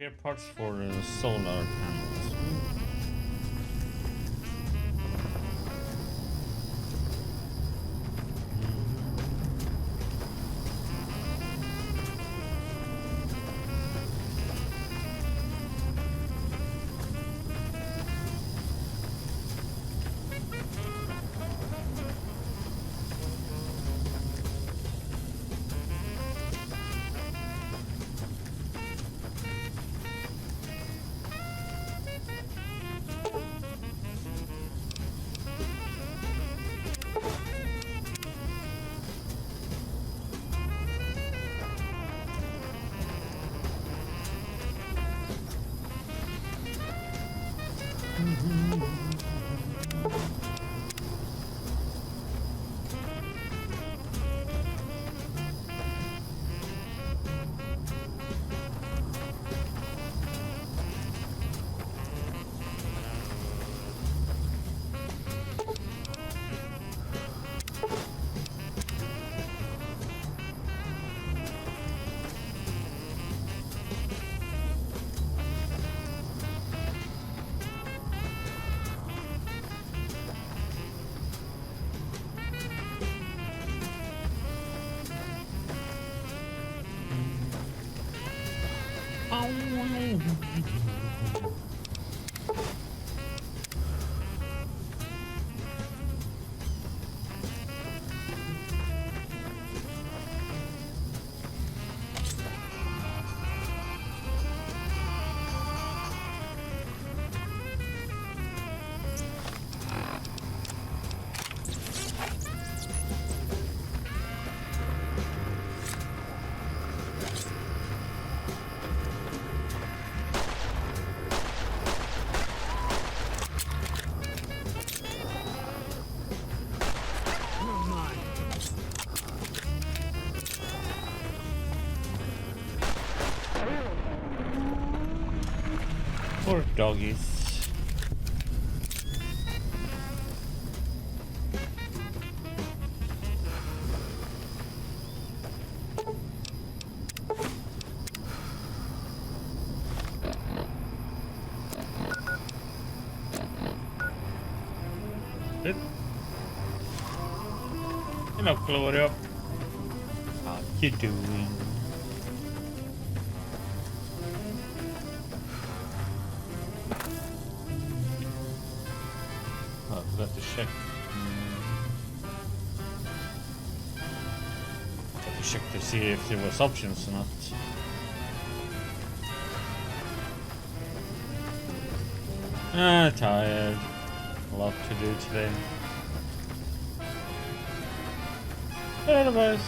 Spare parts for solar panels. Poor doggies. Good. Hello, Gloria. How you doing? Oh, I forgot to check. Have to check to see if there was options or not. Tired. A lot to do today. Anyways.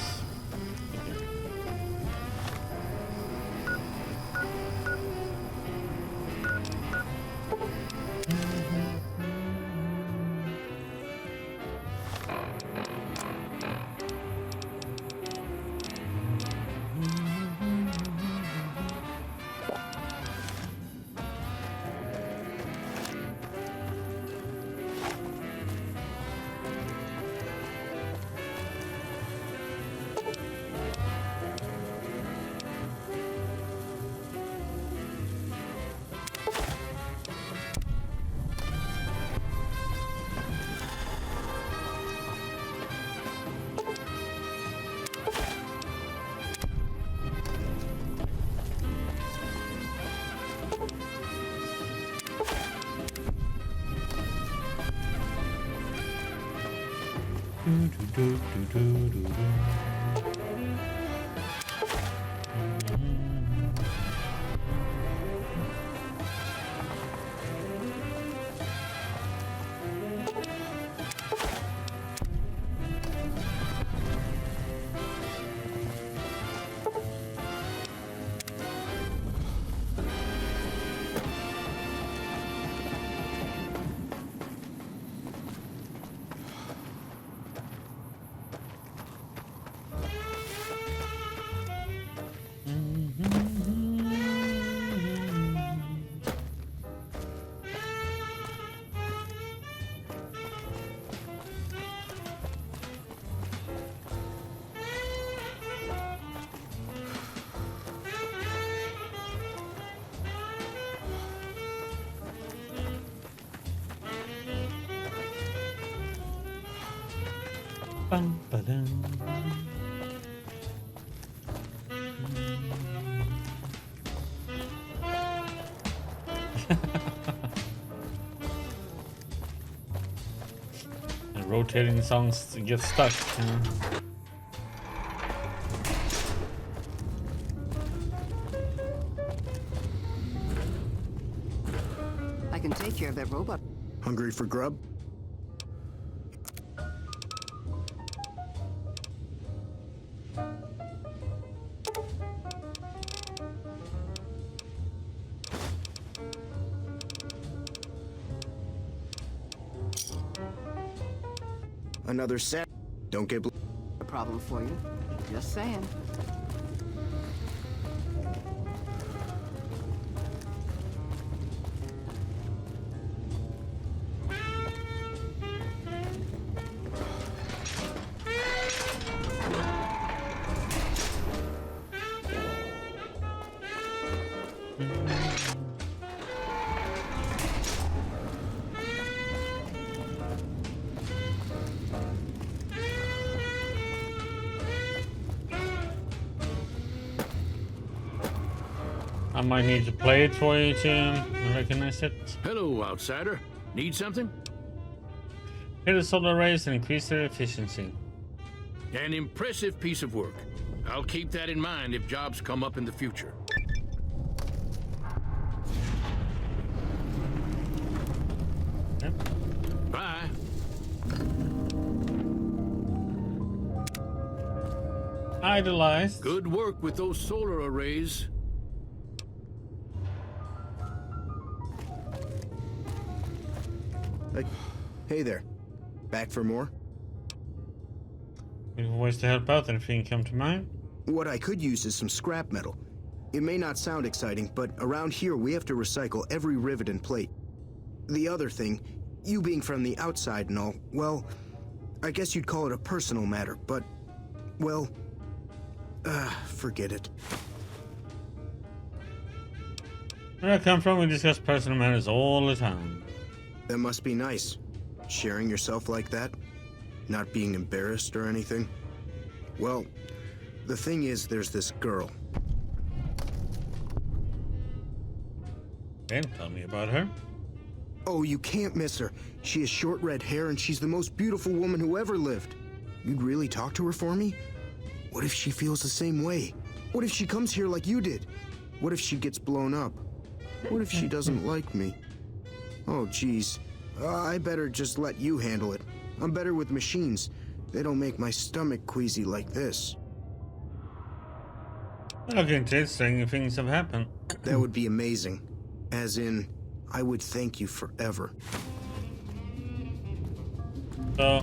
Bum, ba-dum. The rotating songs get stuck. I can take care of that robot. Hungry for grub? Another set. Don't get A problem for you. Just saying. I might need to play it for you to recognize it. Hello, outsider. Need something? Hit the solar rays and increase their efficiency. An impressive piece of work. I'll keep that in mind if jobs come up in the future. Yep. Bye. Idolized. Good work with those solar arrays. Hey there. Back for more? We have ways to help out. Anything come to mind? What I could use is some scrap metal. It may not sound exciting, but around here we have to recycle every rivet and plate. The other thing, you being from the outside and all, well, I guess you'd call it a personal matter, but, well, forget it. Where I come from, we discuss personal matters all the time. That must be nice. Sharing yourself like that? Not being embarrassed or anything? Well, the thing is, there's this girl. Then tell me about her. Oh, you can't miss her. She has short red hair and she's the most beautiful woman who ever lived. You'd really talk to her for me? What if she feels the same way? What if she comes here like you did? What if she gets blown up? What if she doesn't like me? Oh, geez. I better just let you handle it. I'm better with machines. They don't make my stomach queasy like this. Okay, interesting things have happened. That would be amazing. As in, I would thank you forever. So,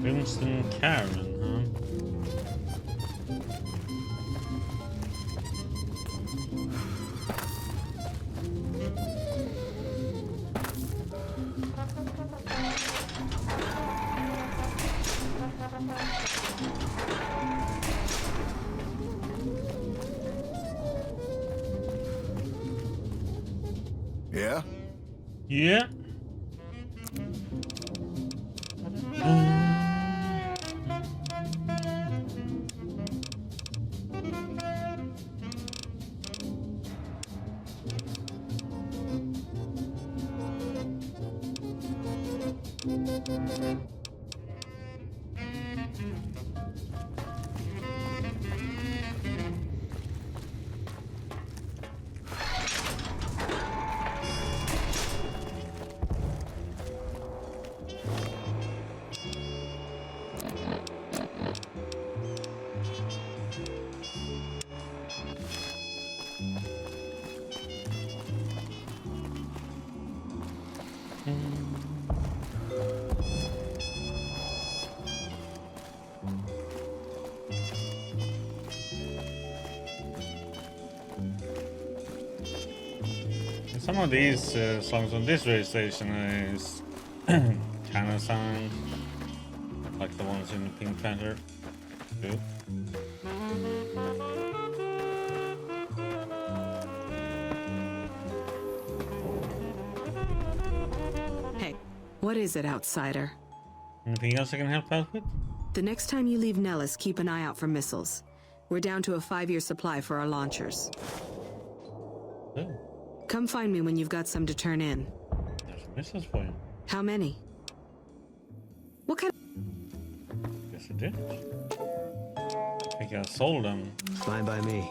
Winston Karen, Yeah? Yeah. Some of these songs on this radio station is kind of sound like the ones in the Pink Panther. Good. Hey, what is it, outsider? Anything else I can help out with? The next time you leave Nellis, keep an eye out for missiles. We're down to a 5-year supply for our launchers. Oh, Come find me when you've got some to turn in. there's missiles for you. How many? What kind Yes, it did. I think I sold them. Fine by me.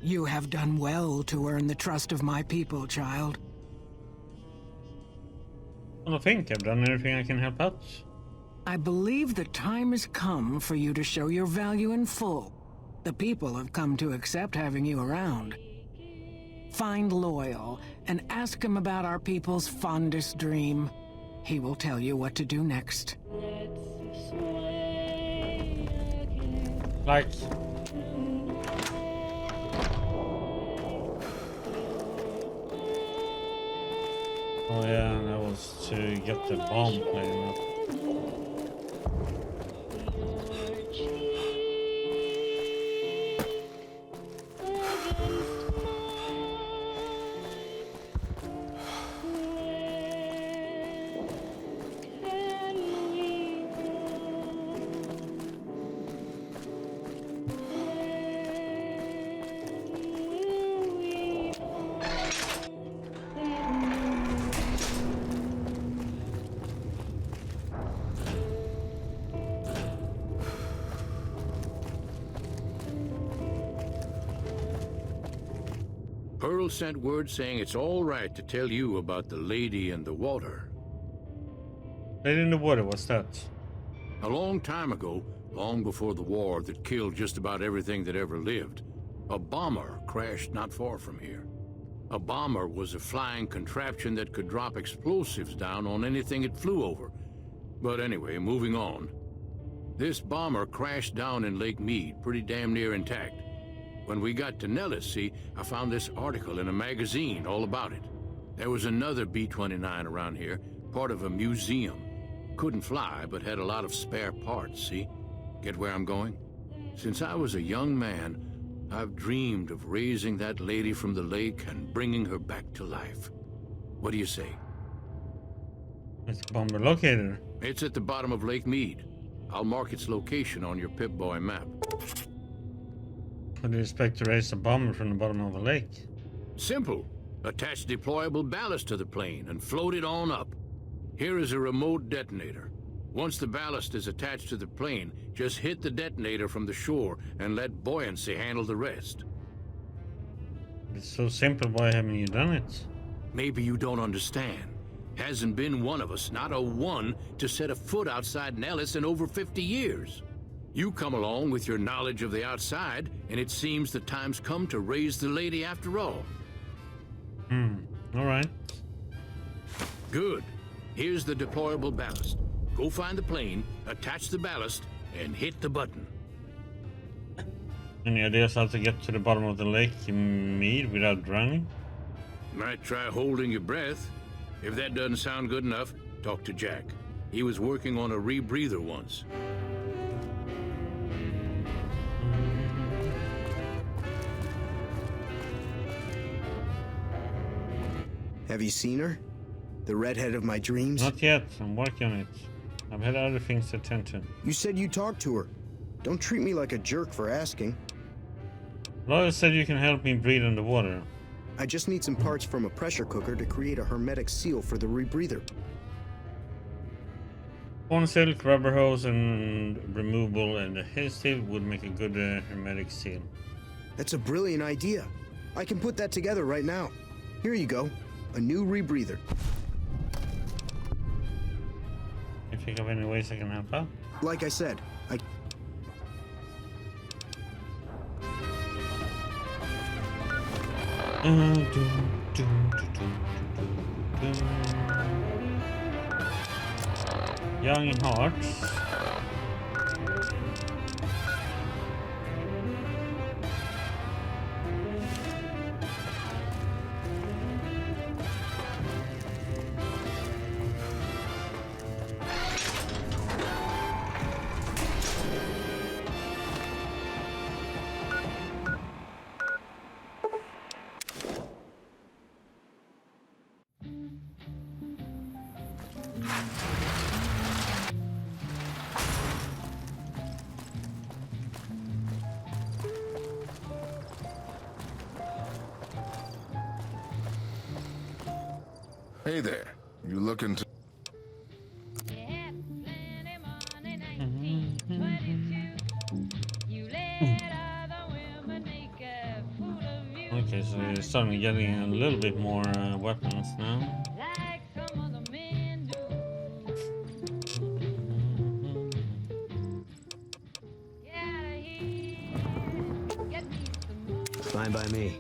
You have done well to earn the trust of my people, child. I don't think I've done anything I can help out. I believe the time has come for you to show your value in full. The people have come to accept having you around. Find Loyal and ask him about our people's fondest dream. He will tell you what to do next. Like, oh yeah, that was to get the bomb plane up. Pearl sent word saying it's all right to tell you about the lady in the water. Lady in the water, what's that? A long time ago, long before the war that killed just about everything that ever lived, a bomber crashed not far from here. A bomber was a flying contraption that could drop explosives down on anything it flew over. But anyway, moving on. This bomber crashed down in Lake Mead, pretty damn near intact. When we got to Nellis, see, I found this article in a magazine all about it. There was another B-29 around here, part of a museum. Couldn't fly, but had a lot of spare parts, see? Get where I'm going? Since I was a young man, I've dreamed of raising that lady from the lake and bringing her back to life. What do you say? It's the bomber locator. It's at the bottom of Lake Mead. I'll mark its location on your Pip-Boy map. How do you expect to raise a bomber from the bottom of the lake? Simple. Attach deployable ballast to the plane and float it on up. Here is a remote detonator. Once the ballast is attached to the plane, just hit the detonator from the shore and let buoyancy handle the rest. It's so simple, why haven't you done it? Maybe you don't understand. Hasn't been one of us, not a one, to set a foot outside Nellis in over 50 years. You come along with your knowledge of the outside, and it seems the time's come to raise the lady after all. All right. Good. Here's the deployable ballast. Go find the plane, attach the ballast, and hit the button. Any ideas how to get to the bottom of the lake in Mead without drowning? Might try holding your breath. If that doesn't sound good enough, talk to Jack. He was working on a rebreather once. Have you seen her? The redhead of my dreams? Not yet. I'm working on it. I've had other things to attend to. You said you talked to her. Don't treat me like a jerk for asking. Loyal said you can help me breathe underwater. I just need some parts from a pressure cooker to create a hermetic seal for the rebreather. Corn silk, rubber hose, and removable and adhesive would make a good hermetic seal. That's a brilliant idea. I can put that together right now. Here you go. A new rebreather. You think of any ways I can help out? Like I said, Young Hearts. Hey there. You looking to... Okay, so you're starting getting a little bit more weapons now. fine by me.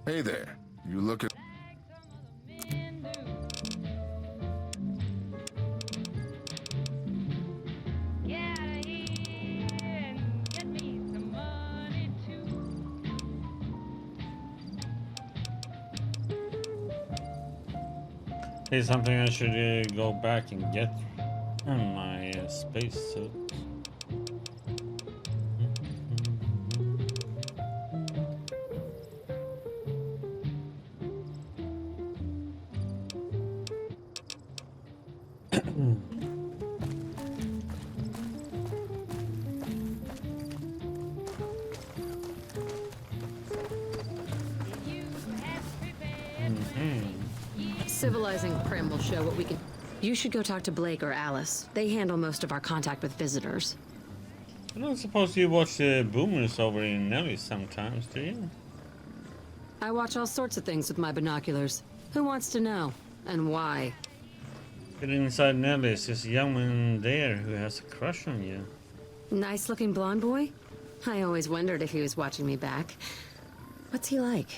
Hey there. You looking... Here's something I should go back and get in my space suit. Civilizing Prim will show what we can... You should go talk to Blake or Alice. They handle most of our contact with visitors. I don't suppose you watch the boomers over in Nelly sometimes, do you? I watch all sorts of things with my binoculars. Who wants to know? And why? But inside Nelly's is a young man there who has a crush on you. Nice-looking blonde boy? I always wondered if he was watching me back. What's he like?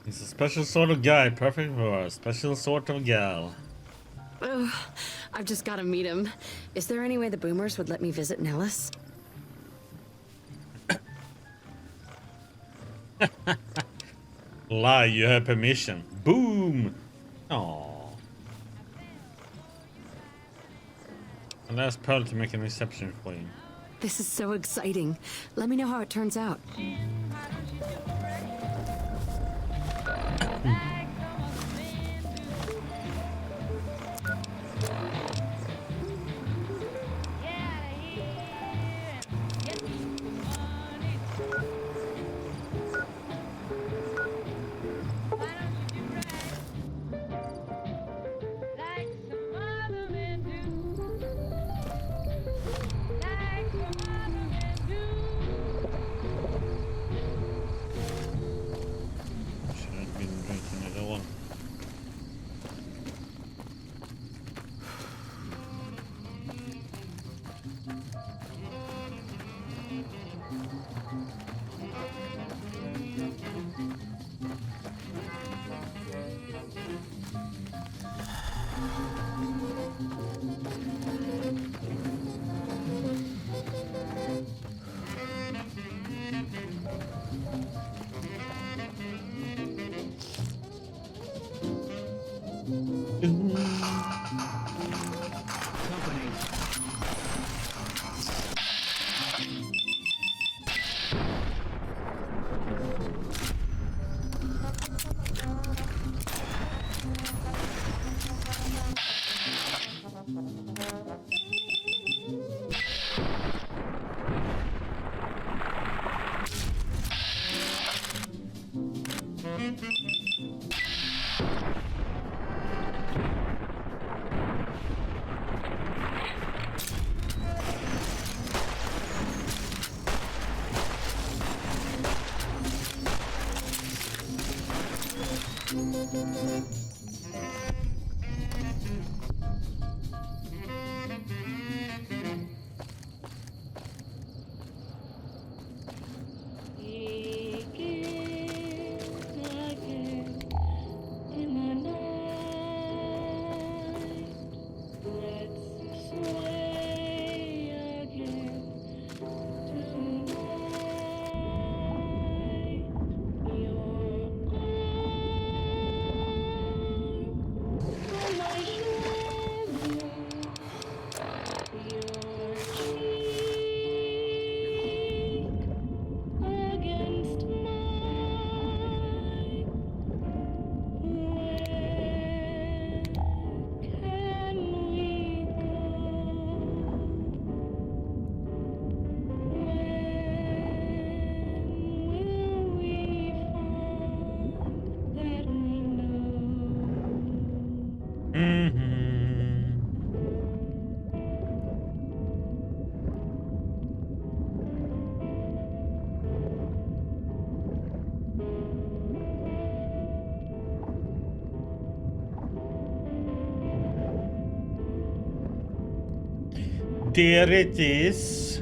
He's a special sort of guy, perfect for a special sort of gal. Ugh, I've just got to meet him. Is there any way the boomers would let me visit Nellis? Lie, you have permission. Boom! Aww. I'll ask Pearl to make an exception for you. This is so exciting. Let me know how it turns out. There it is.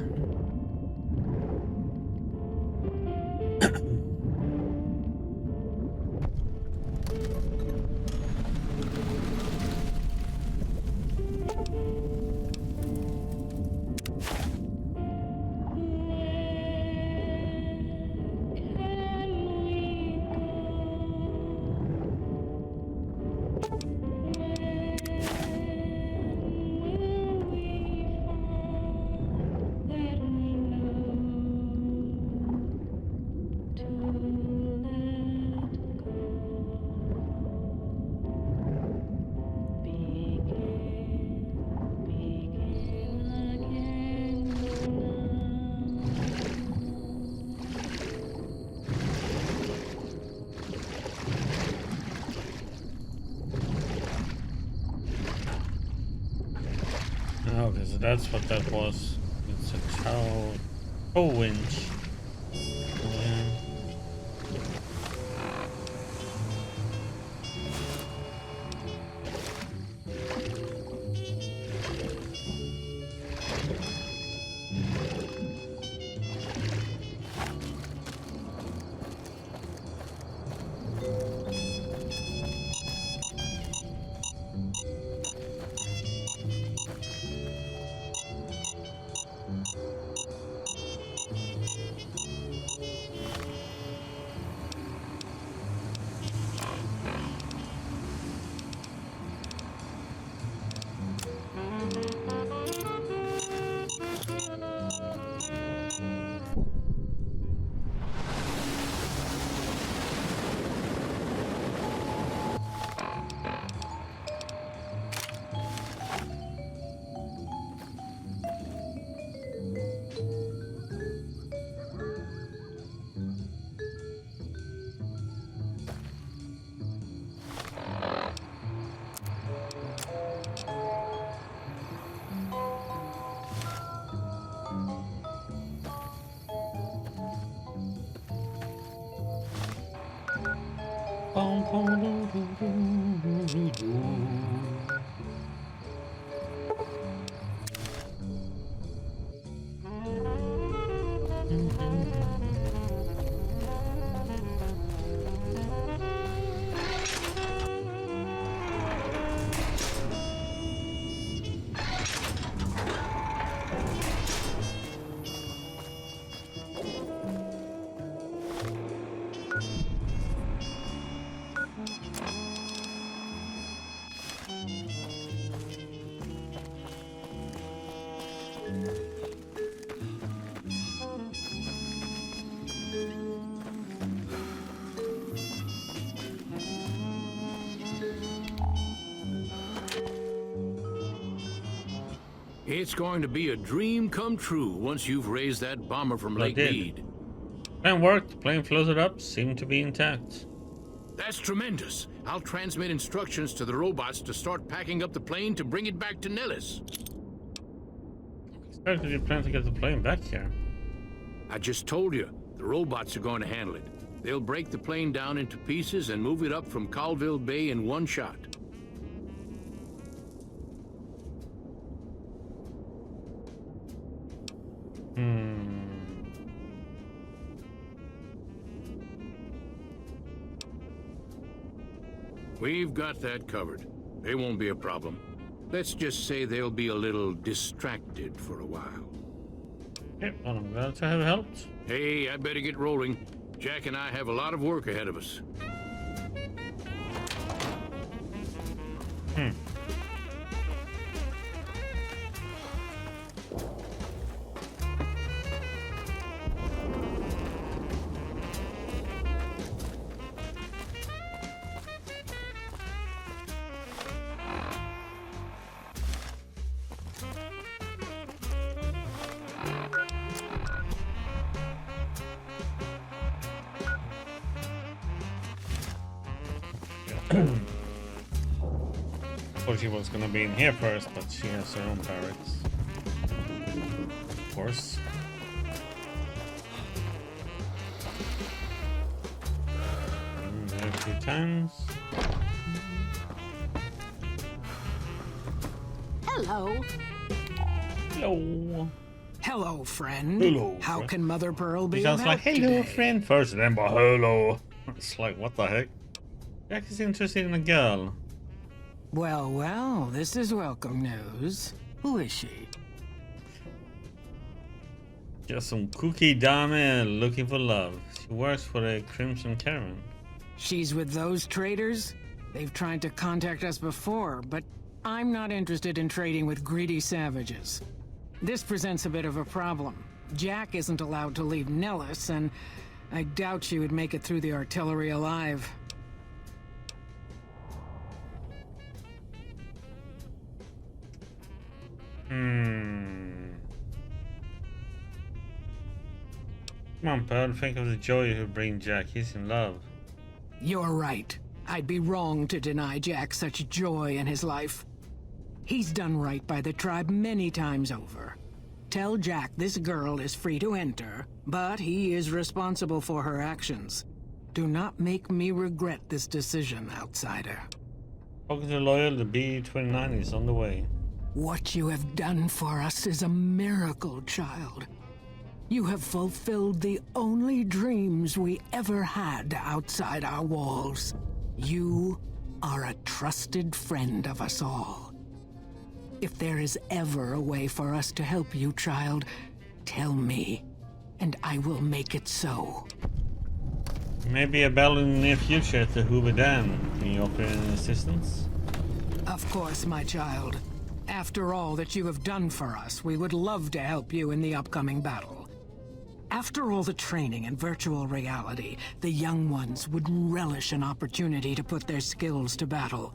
Okay, so that's what that was. It's a tow winch. Yeah. It's going to be a dream come true once you've raised that bomber from Lake did. Mead. Plan worked. Plane floated up. Seemed to be intact. That's tremendous. I'll transmit instructions to the robots to start packing up the plane to bring it back to Nellis. How did you plan to get the plane back here? I just told you, the robots are going to handle it. They'll break the plane down into pieces and move it up from Colville Bay in one shot. We've got that covered. They won't be a problem. Let's just say they'll be a little distracted for a while. Yep, well, I'm glad to have helped. Hey, I better get rolling. Jack and I have a lot of work ahead of us. Thought she was gonna be in here first, but she has her own barracks. Of course. There a few times. Hello. Hello. Hello, friend. Hello, How friend. can Mother Pearl be He sounds of like, help hello, today? friend, first, and then, but hello. It's like, what the heck? Jack is interested in a girl. Well, well, this is welcome news. Who is she? Just some cookie dame looking for love. She works for the Crimson Caravan. She's with those traders? They've tried to contact us before, but I'm not interested in trading with greedy savages. This presents a bit of a problem. Jack isn't allowed to leave Nellis, and I doubt she would make it through the artillery alive. Come on, Pearl, think of the joy you bring Jack. He's in love. You're right. I'd be wrong to deny Jack such joy in his life. He's done right by the tribe many times over. Tell Jack this girl is free to enter, but he is responsible for her actions. Do not make me regret this decision, outsider. Talking to Loyal, the B-29 is on the way. What you have done for us is a miracle, child. You have fulfilled the only dreams we ever had outside our walls. You are a trusted friend of us all. If there is ever a way for us to help you, child, tell me, and I will make it so. Maybe a battle in the near future at the Hoover Dam. Can you offer any assistance? Of course, my child. After all that you have done for us, we would love to help you in the upcoming battle. After all the training in virtual reality, the young ones would relish an opportunity to put their skills to battle.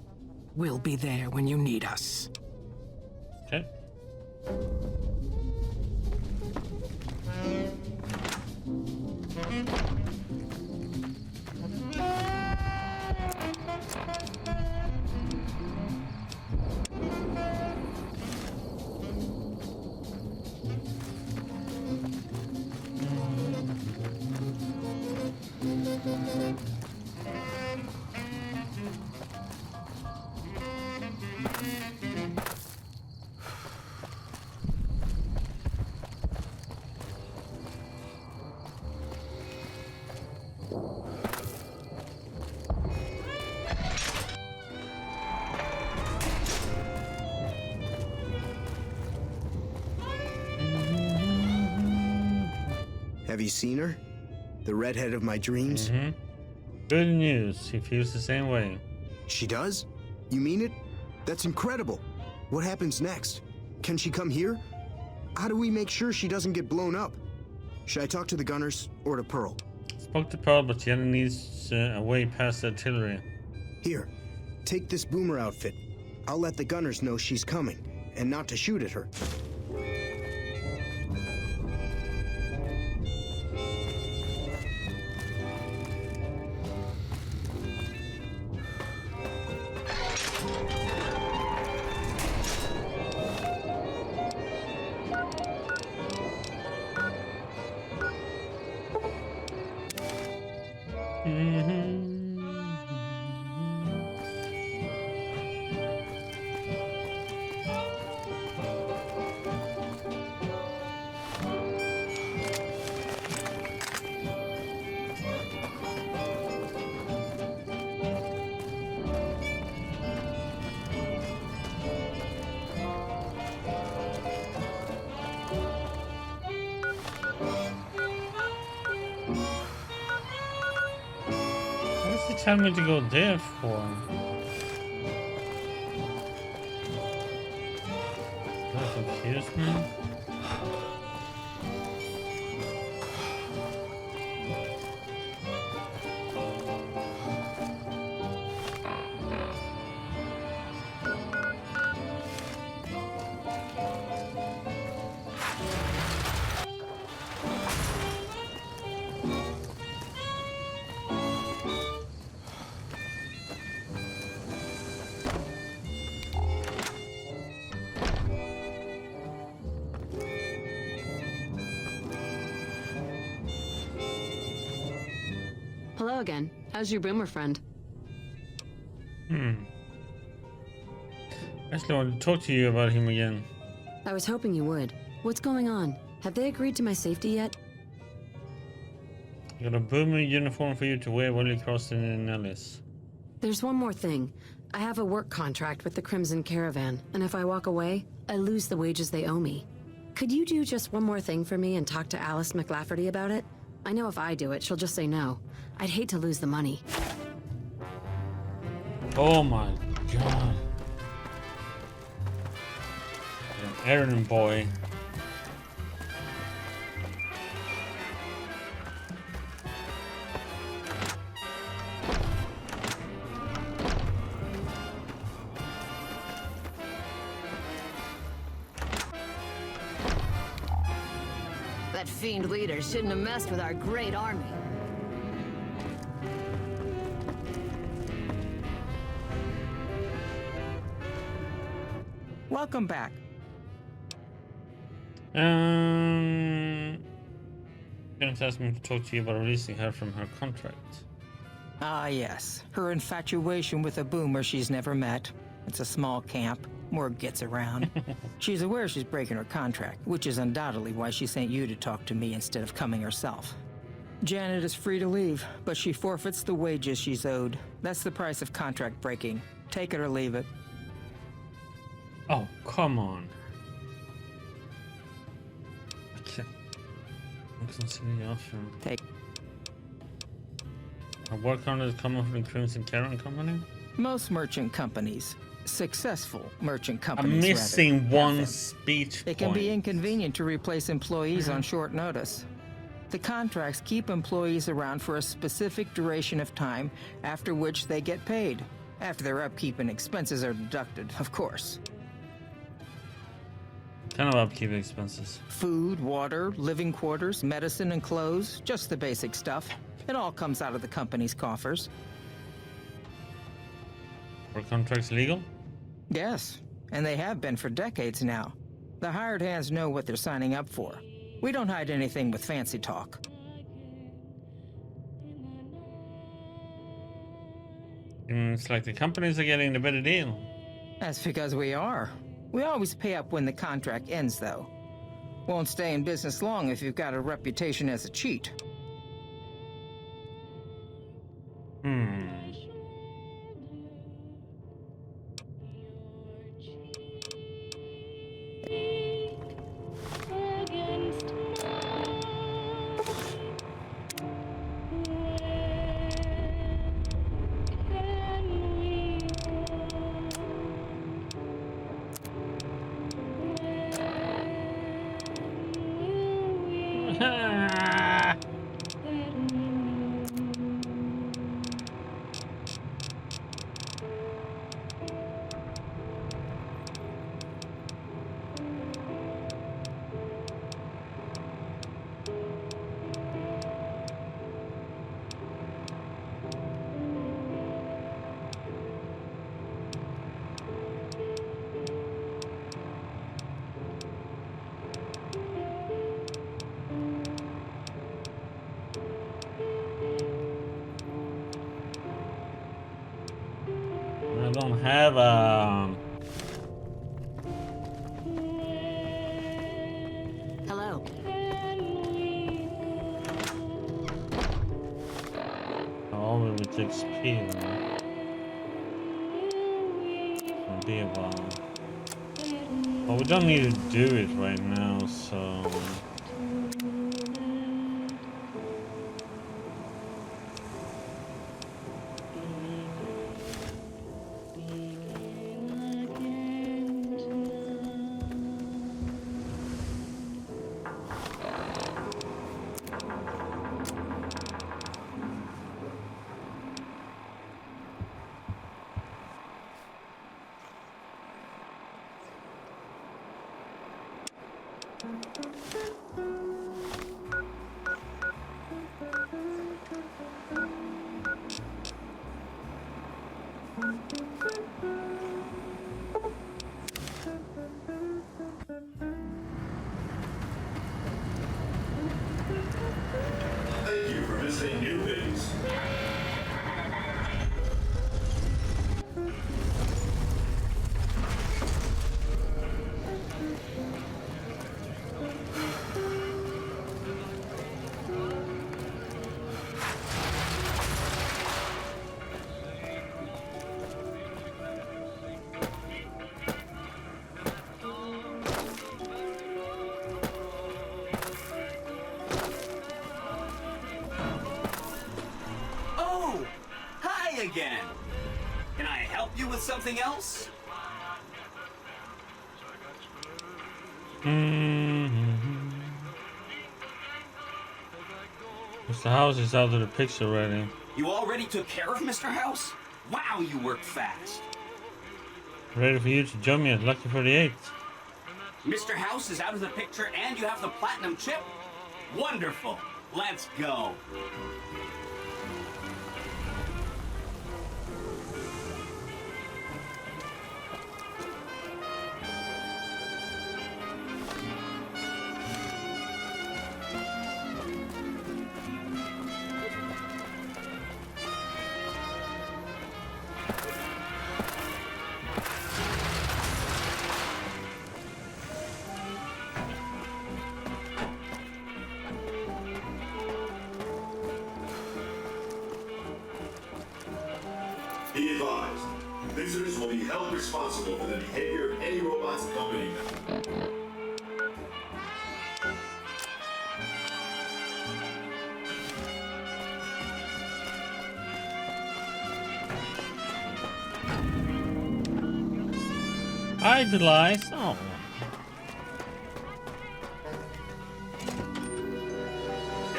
We'll be there when you need us. Okay. Have you seen her? The redhead of my dreams? Good news. He feels the same way. She does? You mean it? That's incredible. What happens next? Can she come here? How do we make sure she doesn't get blown up? Should I talk to the gunners or to Pearl? Spoke to Pearl, but Jenna needs a way past the artillery. Here, take this boomer outfit. I'll let the gunners know she's coming, and not to shoot at her. tell me to go there for? That confused me. Hello again. How's your boomer friend? Actually, I want to talk to you about him again. I was hoping you would. What's going on? Have they agreed to my safety yet? I got a boomer uniform for you to wear while you cross in Ellis. There's one more thing. I have a work contract with the Crimson Caravan, and if I walk away, I lose the wages they owe me. Could you do just one more thing for me and talk to Alice McLafferty about it? I know if I do it, she'll just say no. I'd hate to lose the money. Oh my god. An errand boy. That fiend leader shouldn't have messed with our great army. Welcome back. Parents asked me to talk to you about releasing her from her contract. Ah, yes. Her infatuation with a boomer she's never met. It's a small camp. Word gets around. She's aware she's breaking her contract, which is undoubtedly why she sent you to talk to me instead of coming herself. Janet is free to leave, but she forfeits the wages she's owed. That's the price of contract breaking. Take it or leave it. Oh, come on. I can't consider the offer. Take. I work on it coming from the Crimson Caravan Company? Most merchant companies, successful merchant I'm companies, missing rather, one have them. speech It can be point. inconvenient to replace employees on short notice. The contracts keep employees around for a specific duration of time, after which they get paid. After their upkeep and expenses are deducted, of course. Kind of upkeep expenses. Food, water, living quarters, medicine and clothes, just the basic stuff. It all comes out of the company's coffers. Are contracts legal? Yes, and they have been for decades now. The hired hands know what they're signing up for. We don't hide anything with fancy talk. It's like the companies are getting the better deal. That's because we are. We always pay up when the contract ends, though. Won't stay in business long if you've got a reputation as a cheat. I don't have Hello. all of it XP. It'll be a while. But we don't need to do it right now, so. Thank you for visiting New Base. Oh, hi again. Can I help you with something else? Mr. House is out of the picture already. You already took care of Mr. House? Wow, you work fast. Ready for you to join me at Lucky 38. Mr. House is out of the picture and you have the platinum chip? Wonderful. Let's go. Be advised, visitors will be held responsible for the behavior of any robots accompanying them. Idolize. Oh.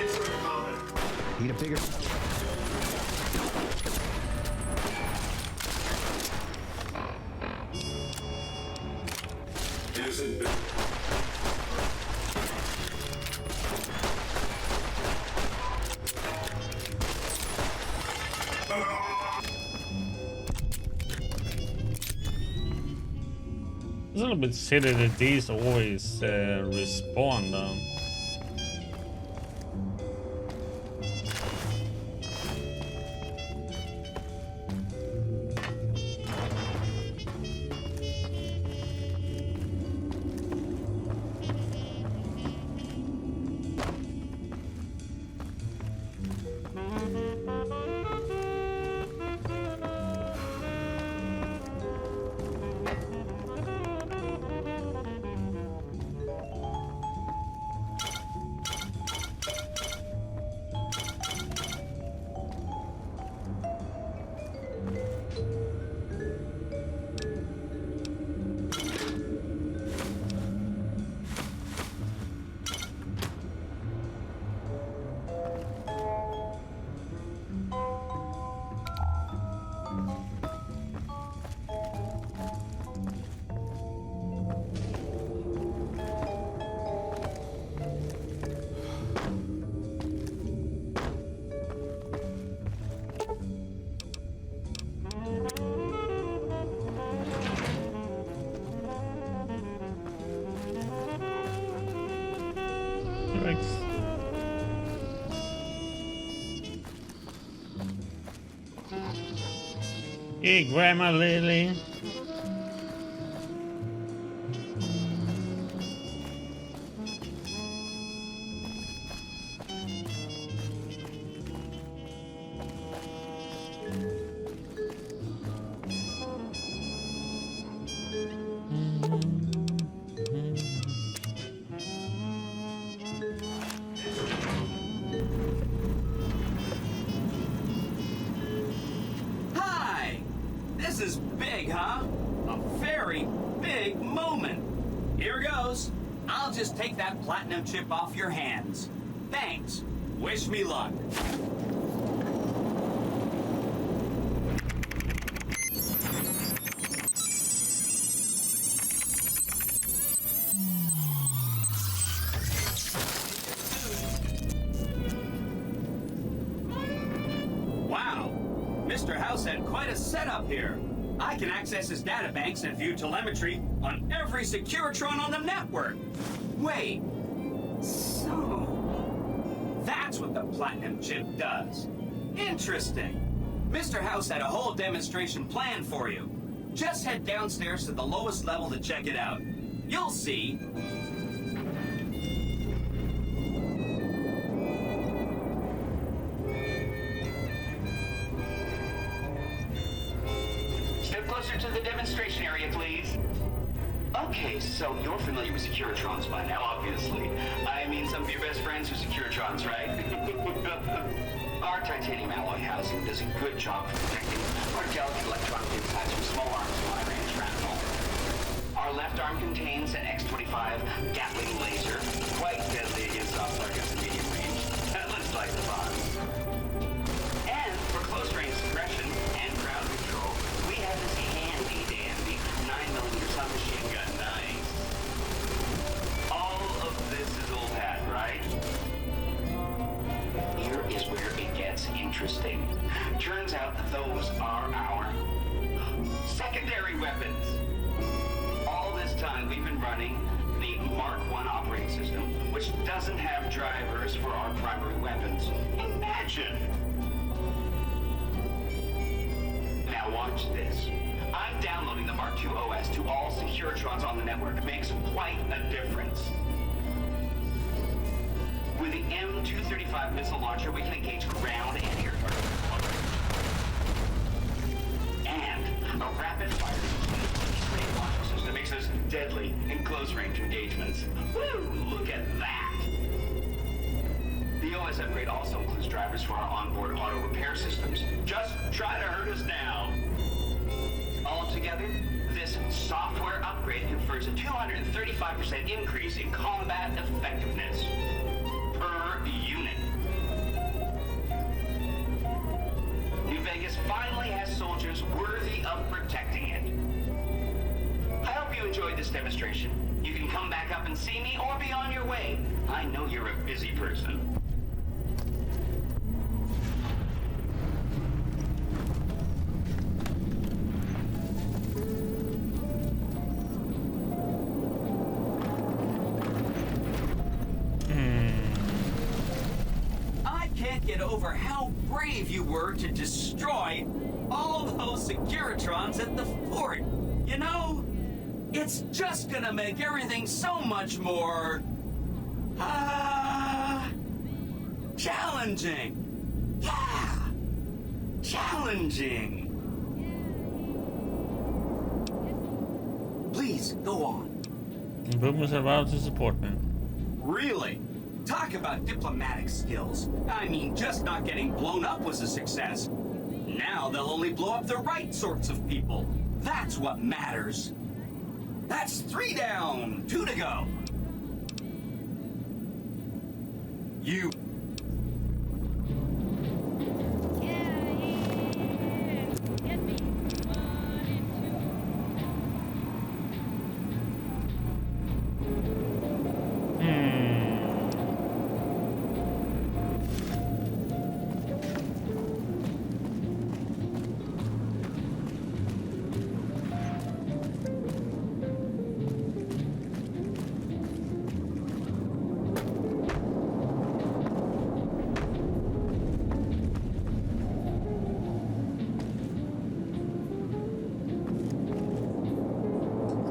Insert comment. Need a bigger. Innocent. It's a little bit silly that these always respawn though. Hey, Grandma Lily. Hi! This is big, huh? A very big moment. Here goes. I'll just take that platinum chip off your hands. Thanks. Wish me luck. up here. I can access his databanks and view telemetry on every Securitron on the network. Wait, so that's what the Platinum chip does. Interesting. Mr. House had a whole demonstration planned for you. Just head downstairs to the lowest level to check it out. You'll see. Step closer to the demonstration area, please. Okay, so you're familiar with Securitrons by now, obviously. I mean, some of your best friends are Securitrons, right? Our titanium alloy housing does a good job for protecting our delicate electronic impacts from small arms and high-range shrapnel. Our left arm contains an X-25 Gatling laser, quite deadly against soft targets in medium range. That looks like the box. And for close-range suppression and ground control, we have this handy-dandy 9mm submachine gun. Nice. All of this is old hat, right? Here is where it gets interesting. Turns out that those are our secondary weapons. All this time we've been running the Mark I operating system, which doesn't have drivers for our primary weapons. Imagine! Now watch this. I'm downloading the Mark II OS to all Securitrons on the network. It makes quite a difference. With the M235 missile launcher, we can engage ground and air targets. And a rapid-fire spray launcher system makes us deadly in close-range engagements. Woo! Look at that! The OS upgrade also includes drivers for our onboard auto repair systems. Just try to hurt us now. Altogether, this software upgrade confers a 235% increase in combat effectiveness per unit. New Vegas finally has soldiers worthy of protecting it. I hope you enjoyed this demonstration. You can come back up and see me or be on your way. I know you're a busy person. Get over how brave you were to destroy all those Securitrons at the fort. You know, it's just gonna make everything so much more challenging. Yeah, challenging. Please go on. Improvements are about to support me. Really? Talk about diplomatic skills. I mean, just not getting blown up was a success. Now they'll only blow up the right sorts of people. That's what matters. That's 3 down, 2 to go. You...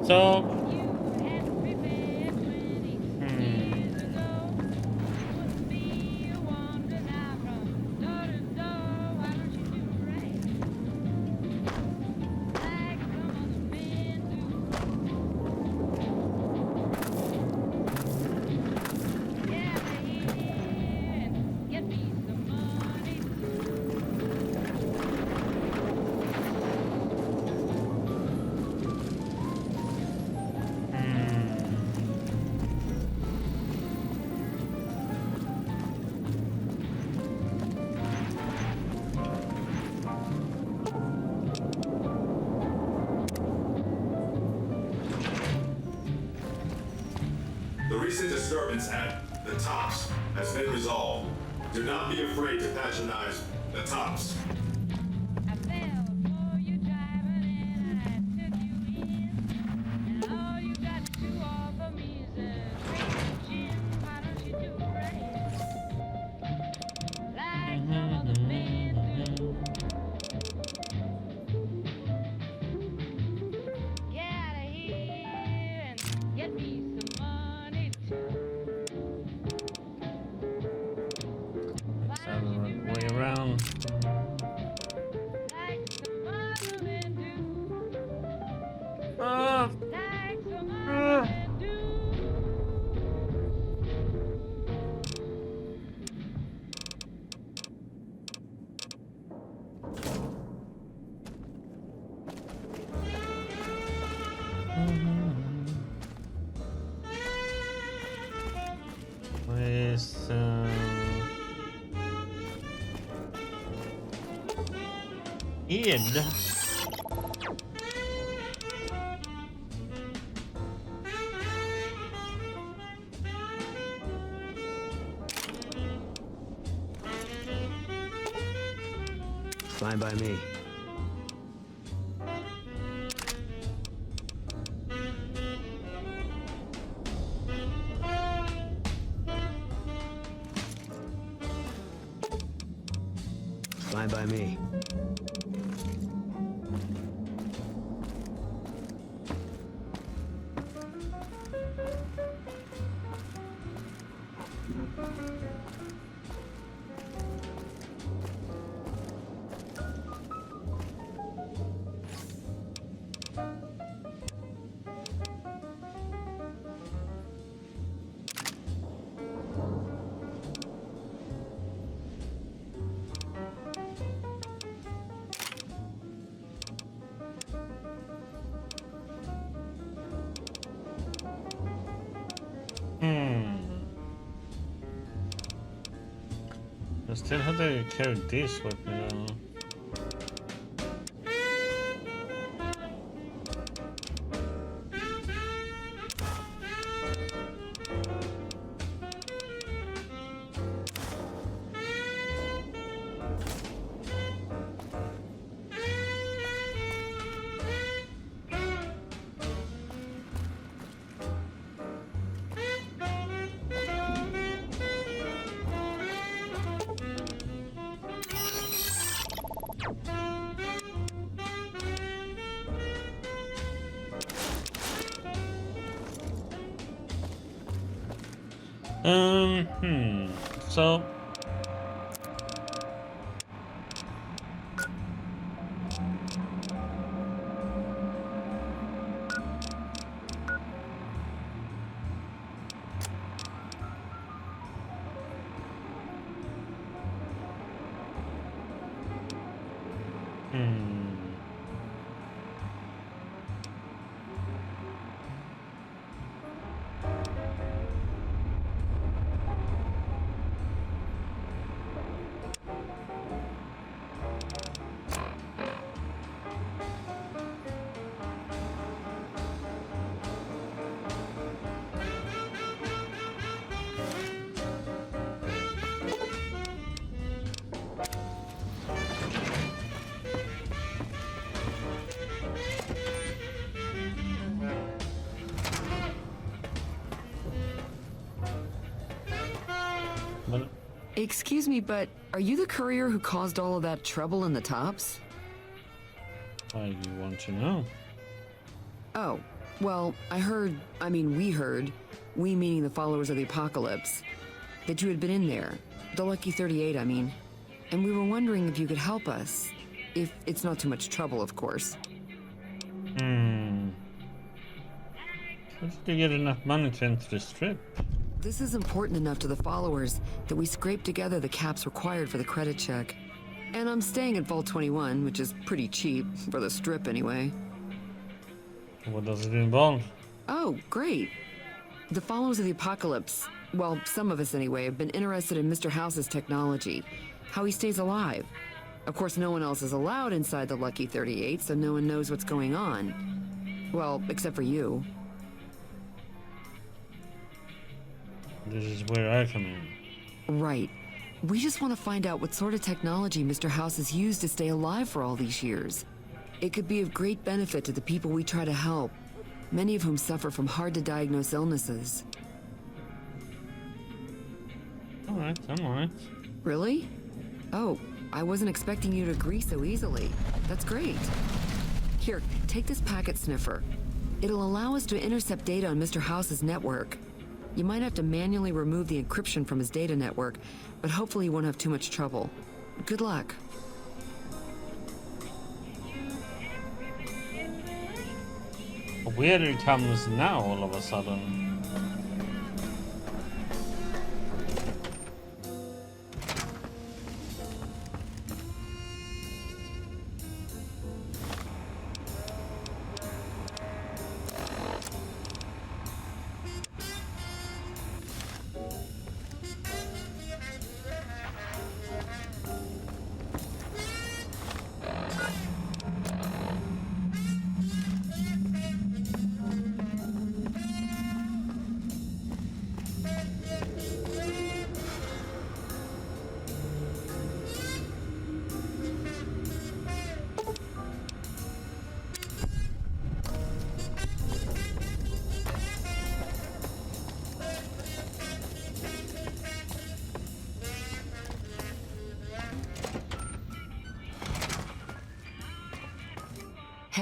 So, The recent disturbance at the Tops has been resolved. Do not be afraid to patronize the Tops. I fell for your drive. Ed. Fine by me. Fine by me. I still had to carry this with me though. So Excuse me, but are you the courier who caused all of that trouble in the tops? why do you want to know? Oh, well, we heard, we meaning the followers of the apocalypse, that you had been in there, the Lucky 38, I mean, and we were wondering if you could help us. If it's not too much trouble, of course. How did you get enough money to enter the strip? This is important enough to the followers that we scraped together the caps required for the credit check. And I'm staying at Vault 21, which is pretty cheap, for the strip anyway. What does it involve? Oh, great. The followers of the apocalypse, well, some of us anyway, have been interested in Mr. House's technology, how he stays alive. Of course, no one else is allowed inside the Lucky 38, so no one knows what's going on. Well, except for you. This is where I come in. Right. We just want to find out what sort of technology Mr. House has used to stay alive for all these years. It could be of great benefit to the people we try to help, many of whom suffer from hard-to-diagnose illnesses. Alright, I'm alright. Really? Oh, I wasn't expecting you to agree so easily. That's great. Here, take this packet sniffer. It'll allow us to intercept data on Mr. House's network. You might have to manually remove the encryption from his data network, but hopefully you won't have too much trouble. Good luck. Where it comes now all of a sudden.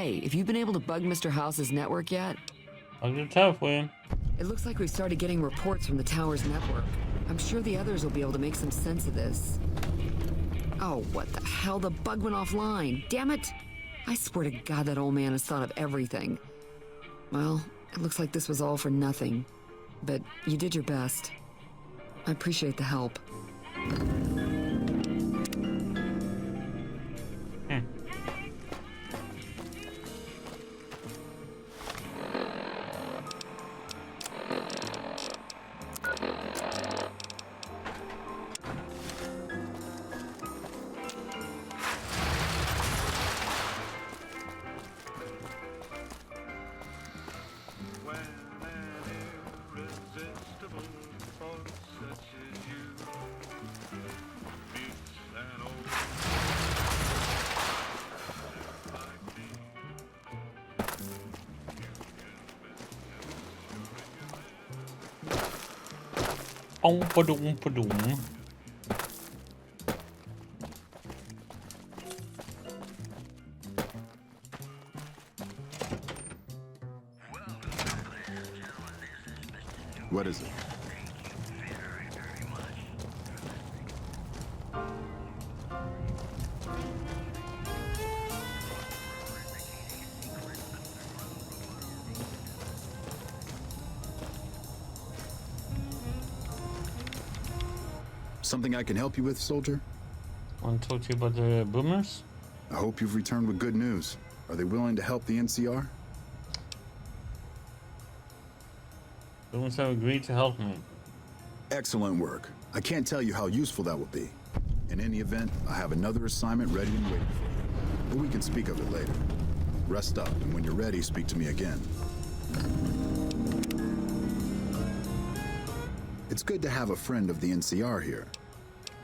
Hey, if you've been able to bug Mr. House's network yet? I'll get tough with him. It looks like we've started getting reports from the tower's network. I'm sure the others will be able to make some sense of this. Oh, what the hell? The bug went offline. Damn it! I swear to God that old man has thought of everything. Well, it looks like this was all for nothing. But you did your best. I appreciate the help. Ba-doom. What is it? Something I can help you with, soldier? Want to talk to you about the boomers? I hope you've returned with good news. Are they willing to help the NCR? Boomers have agreed to help me. Excellent work. I can't tell you how useful that will be. In any event, I have another assignment ready and waiting for you. But we can speak of it later. Rest up, and when you're ready, speak to me again. It's good to have a friend of the NCR here.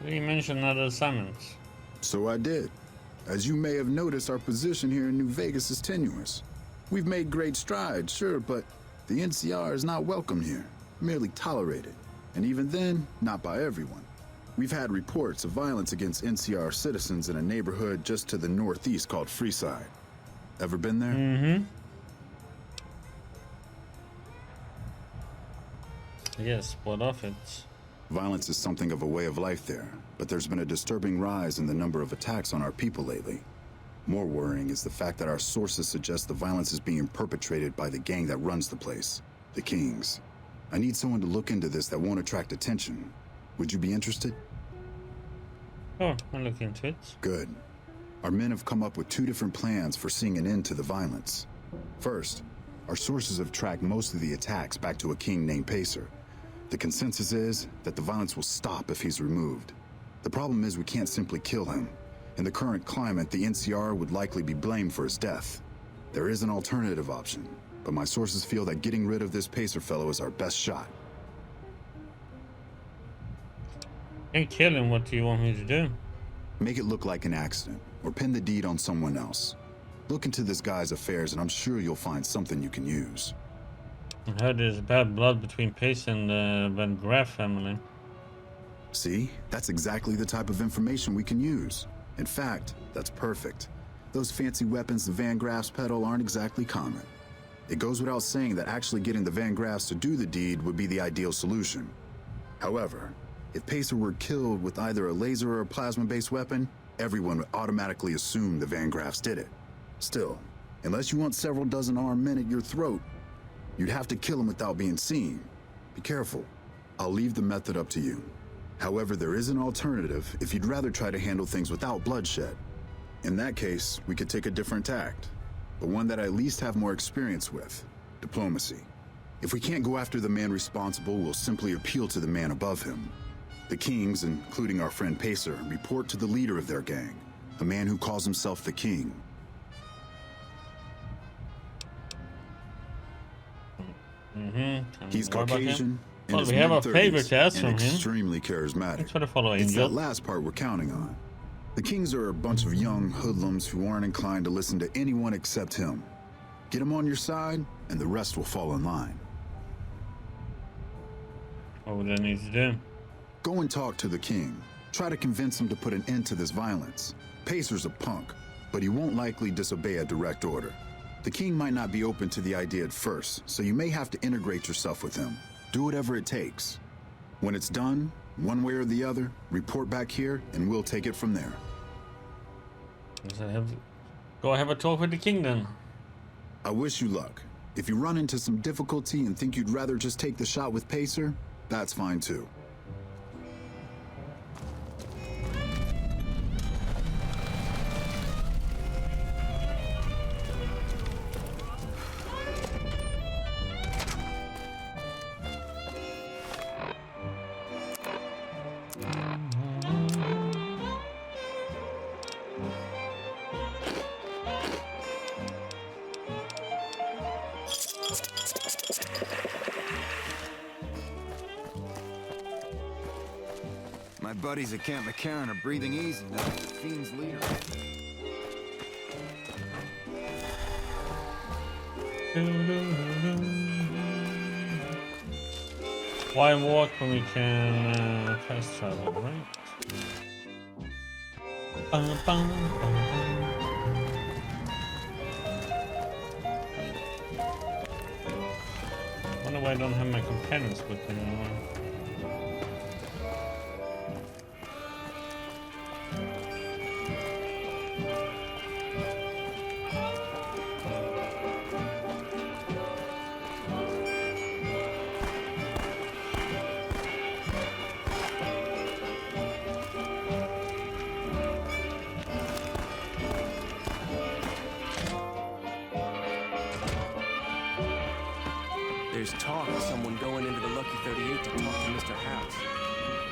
You mentioned other assignments. So I did. As you may have noticed, our position here in New Vegas is tenuous. We've made great strides, sure, but the NCR is not welcome here, merely tolerated. And even then, not by everyone. We've had reports of violence against NCR citizens in a neighborhood just to the northeast called Freeside. Ever been there? Mm-hmm. Yes, what of it? Violence is something of a way of life there, but there's been a disturbing rise in the number of attacks on our people lately. More worrying is the fact that our sources suggest the violence is being perpetrated by the gang that runs the place, the Kings. I need someone to look into this that won't attract attention. Would you be interested? Oh, I'll look into it. Good. Our men have come up with 2 different plans for seeing an end to the violence. First, our sources have tracked most of the attacks back to a king named Pacer. The consensus is that the violence will stop if he's removed. The problem is we can't simply kill him. In the current climate, the NCR would likely be blamed for his death. There is an alternative option, but my sources feel that getting rid of this Pacer fellow is our best shot. And kill him, what do you want me to do? Make it look like an accident, or pin the deed on someone else. Look into this guy's affairs, and I'm sure you'll find something you can use. I heard there's bad blood between Pace and the Van Graff family. See? That's exactly the type of information we can use. In fact, that's perfect. Those fancy weapons the Van Graffs peddle aren't exactly common. It goes without saying that actually getting the Van Graffs to do the deed would be the ideal solution. However, if Pacer were killed with either a laser or a plasma-based weapon, everyone would automatically assume the Van Graffs did it. Still, unless you want several dozen armed men at your throat, you'd have to kill him without being seen. Be careful. I'll leave the method up to you. However, there is an alternative if you'd rather try to handle things without bloodshed. In that case, we could take a different tact, but one that I at least have more experience with: diplomacy. If we can't go after the man responsible, we'll simply appeal to the man above him. The Kings, including our friend Pacer, report to the leader of their gang, a man who calls himself the King. Mm-hmm. He's Caucasian, and well, we have a favor to ask from him. Extremely charismatic. Thanks for the follow, It's Angel. that last part we're counting on. The Kings are a bunch of young hoodlums who aren't inclined to listen to anyone except him. Get him on your side, and the rest will fall in line. What would I need to do? Go and talk to the King. Try to convince him to put an end to this violence. Pacer's a punk, but he won't likely disobey a direct order. The king might not be open to the idea at first, so you may have to integrate yourself with him. Do whatever it takes. When it's done, one way or the other, report back here and we'll take it from there. Go have a talk with the king then. I wish you luck. If you run into some difficulty and think you'd rather just take the shot with Pacer, that's fine too. My buddies at Camp McCarran are breathing easy now that the Fiend's leader. Why walk when we can fast travel, right? Wonder why I don't have my companions with me anymore. There's talk of someone going into the Lucky 38 to talk to Mr. House.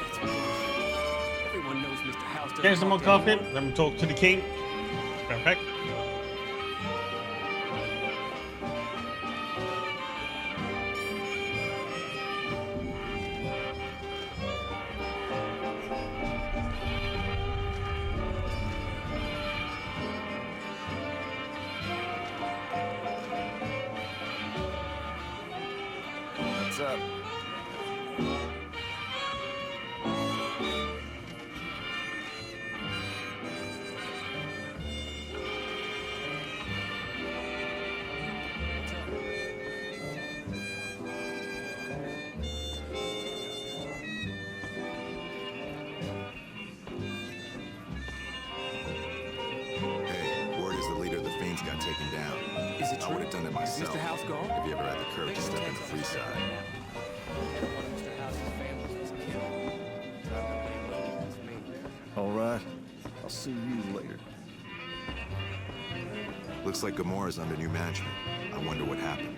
That's bullshit. Everyone knows Mr. House doesn't. Here's some more talk to coffee. anyone. Let me talk to the king. Perfect. What's up? Hey, word is the leader of the Fiends got taken down. Is it I true? would have done it Is myself. Mr. House gone? If you ever had the courage to step in the free side. One of Mr. House's family was killed. So I've been laying low against me. All right. I'll see you later. Looks like Gamora's under new management. I wonder what happened.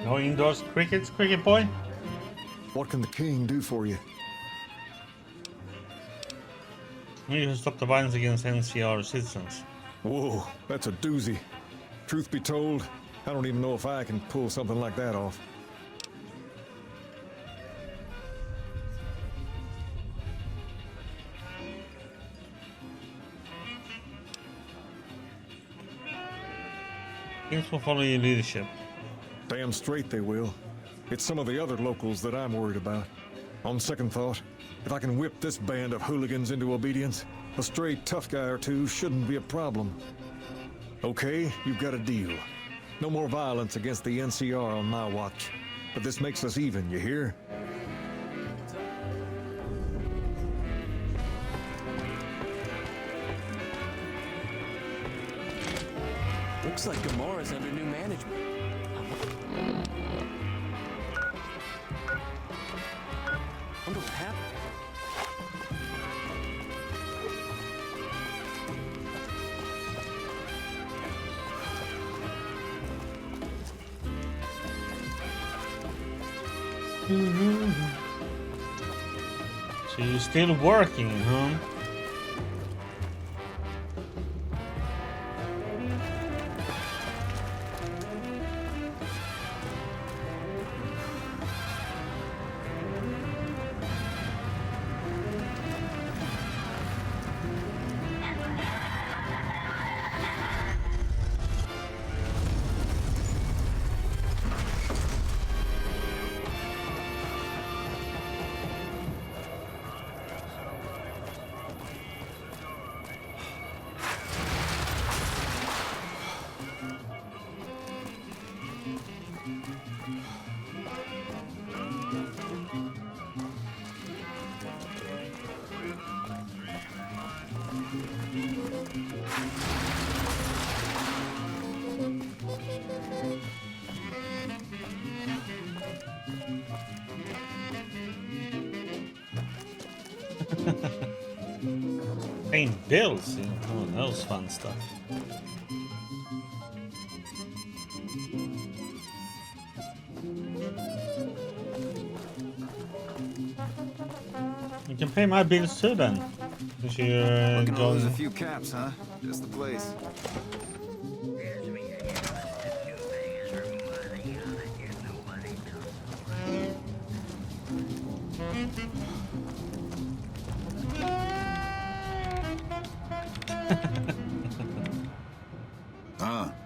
No indoors crickets, cricket boy. What can the king do for you? We need to stop the violence against NCR citizens. Whoa, that's a doozy. Truth be told, I don't even know if I can pull something like that off. Kings will follow your leadership. Damn straight they will. It's some of the other locals that I'm worried about. On second thought, if I can whip this band of hooligans into obedience, a stray tough guy or two shouldn't be a problem. Okay, you've got a deal. No more violence against the NCR on my watch. But this makes us even, you hear? Looks like Gamora's under new management. Wonder what happened. So you're still working, huh? Paying bills, oh, that was fun stuff. You can pay my bills too then. If you're Looking to lose a going... few caps, huh? Just the place.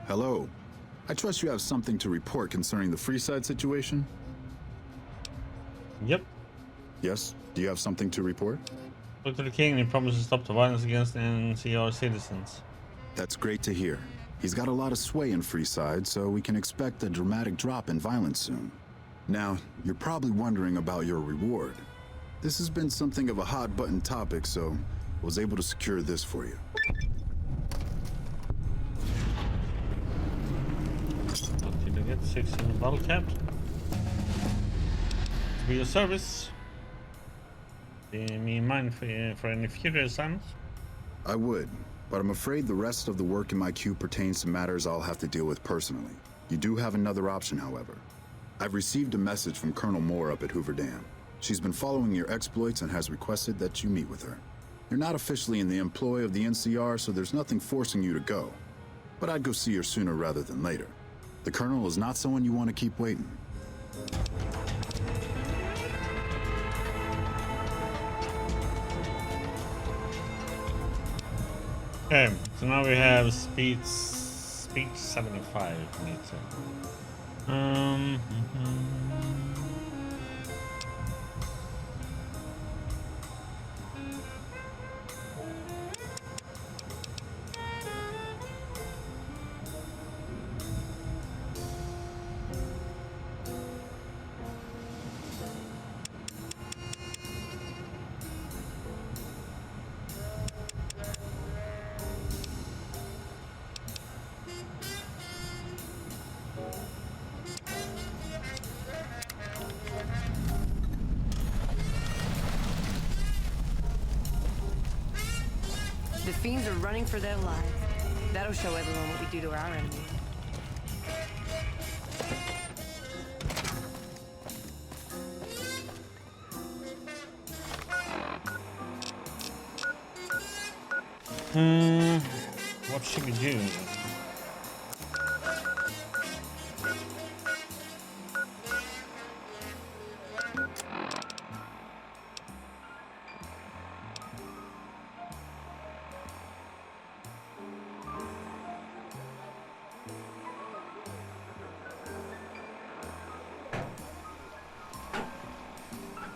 Hello. I trust you have something to report concerning the Freeside situation? Yep. Yes? Do you have something to report? Look to the king and he promises to stop the violence against NCR citizens. That's great to hear. He's got a lot of sway in Freeside, so we can expect a dramatic drop in violence soon. Now, you're probably wondering about your reward. This has been something of a hot-button topic, so I was able to secure this for you. What did I get? 16 bottle cap. To be your service. Do you mind for any future assignments? I would, but I'm afraid the rest of the work in my queue pertains to matters I'll have to deal with personally. You do have another option, however. I've received a message from Colonel Moore up at Hoover Dam. She's been following your exploits and has requested that you meet with her. You're not officially in the employ of the NCR, so there's nothing forcing you to go. But I'd go see her sooner rather than later. The Colonel is not someone you want to keep waiting. Okay, so now we have speed 75. We need to. The fiends are running for their lives. That'll show everyone what we do to our enemies. What should we do?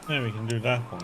Yeah, we can do that one.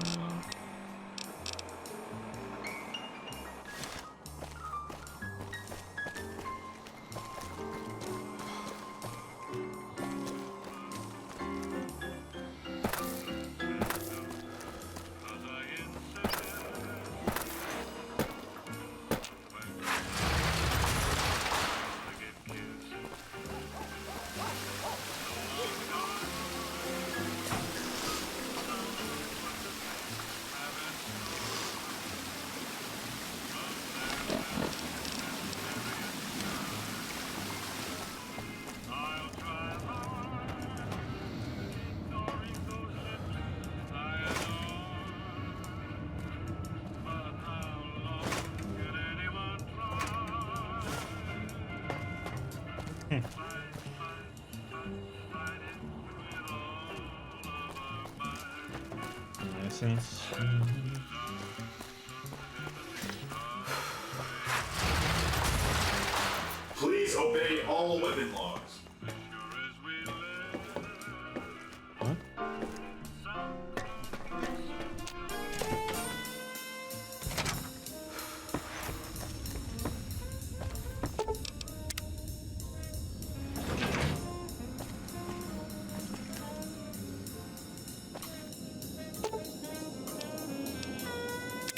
License. Please obey all weapon laws. What?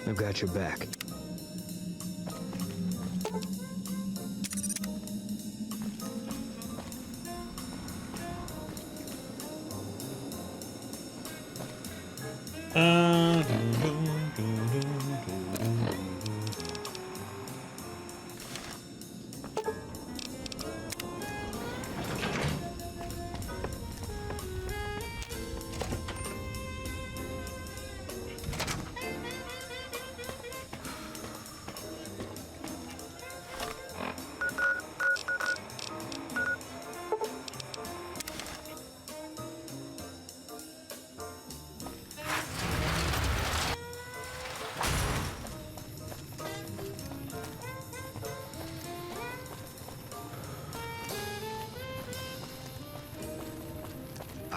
I've got your back.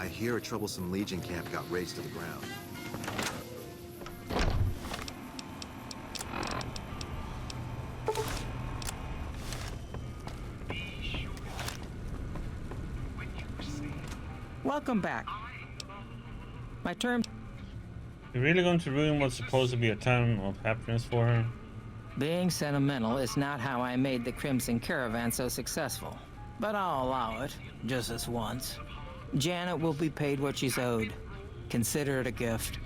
I hear a troublesome Legion camp got razed to the ground. Welcome back. My term. You're really going to ruin what's supposed to be a time of happiness for her? Being sentimental is not how I made the Crimson Caravan so successful. But I'll allow it, just this once. Janet will be paid what she's owed. Consider it a gift.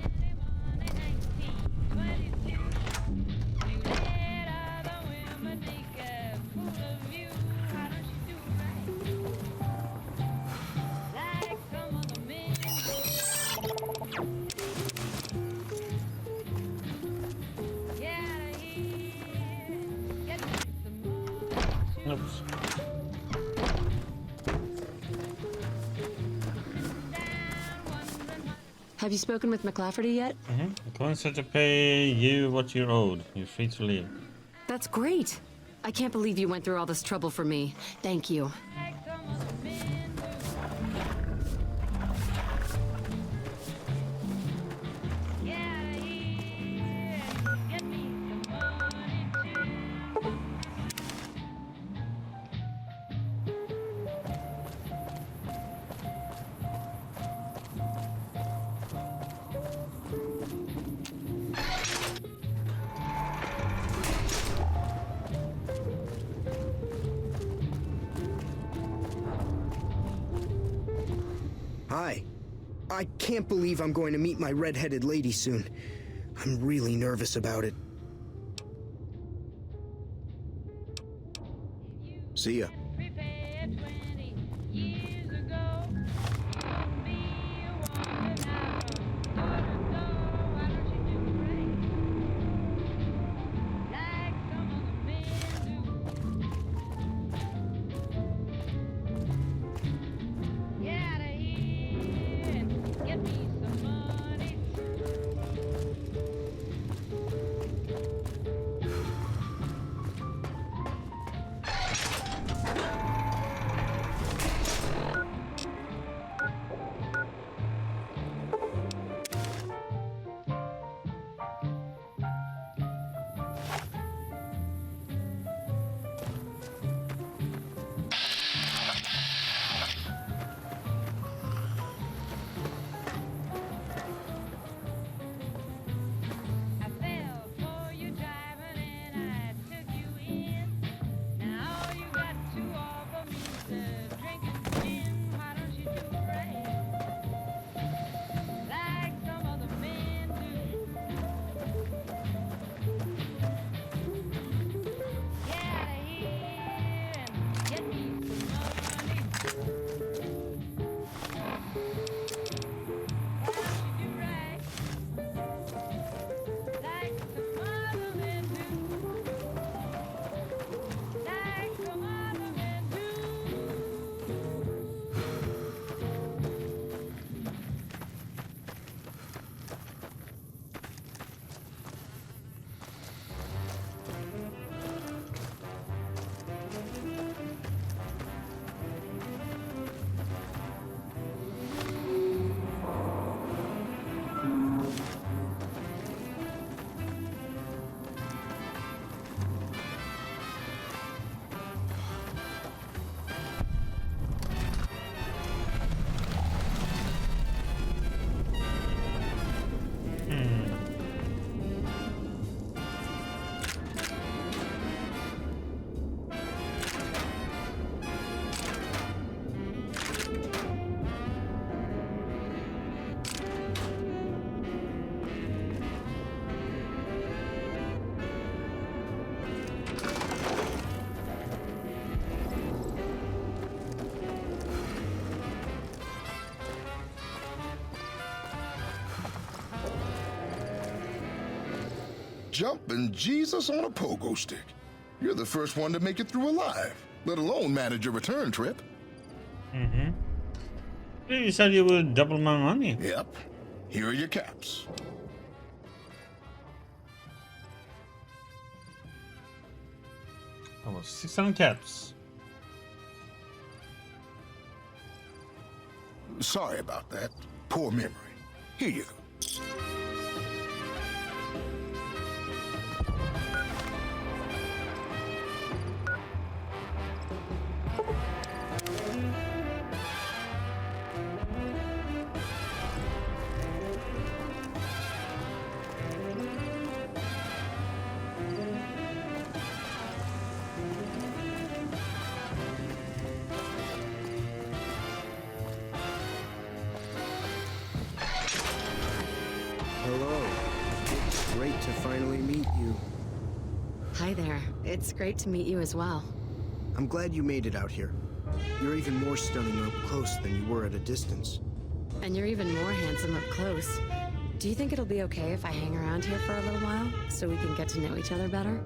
Oops. Have you spoken with McLafferty yet? The coin said to pay you what you're owed. You're free to leave. That's great. I can't believe you went through all this trouble for me. Thank you. Hi. I can't believe I'm going to meet my red-headed lady soon. I'm really nervous about it. See ya. Jumping Jesus on a pogo stick. You're the first one to make it through alive, let alone manage a return trip. You said you would double my money. Yep. Here are your caps. Almost 600 caps. Sorry about that. Poor memory. Here you go. Hello. It's great to finally meet you. Hi there. It's great to meet you as well. I'm glad you made it out here. You're even more stunning up close than you were at a distance. And you're even more handsome up close. Do you think it'll be okay if I hang around here for a little while, so we can get to know each other better?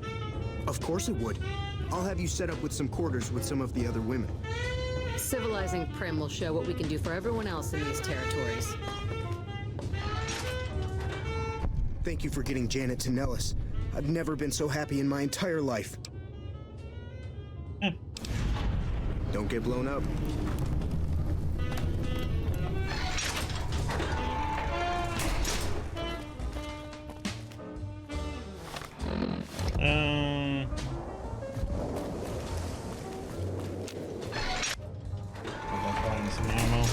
Of course it would. I'll have you set up with some quarters with some of the other women. Civilizing Prim will show what we can do for everyone else in these territories. Thank you for getting Janet to Nellis. I've never been so happy in my entire life. Don't get blown up. I'll find some ammo.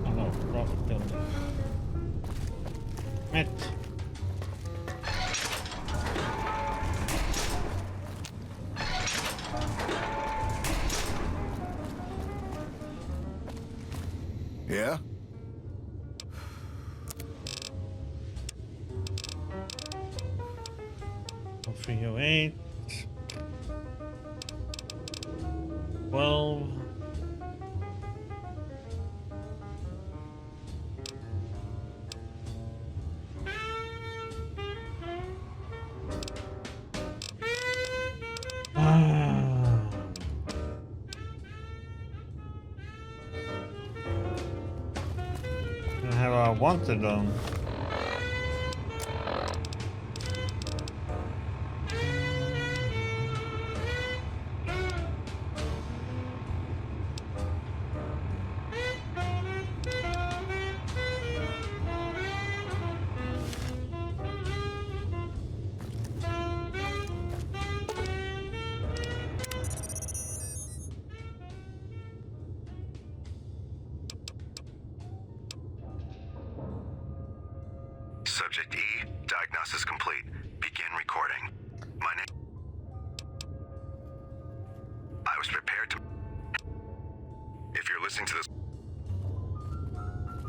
Oh no, profit building. Met. Yeah? Oh, 308. 12. I have a wanted on. Subject E, diagnosis complete. Begin recording. My name... I was prepared to... If you're listening to this...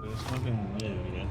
There's nothing new yet.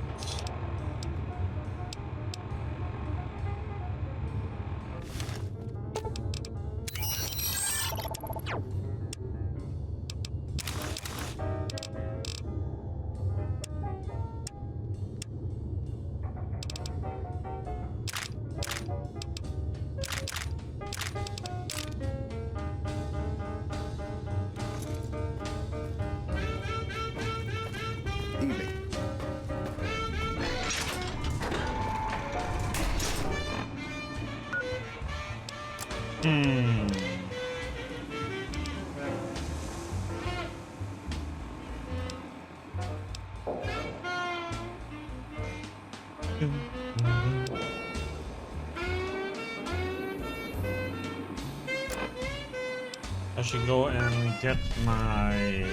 I should go and get my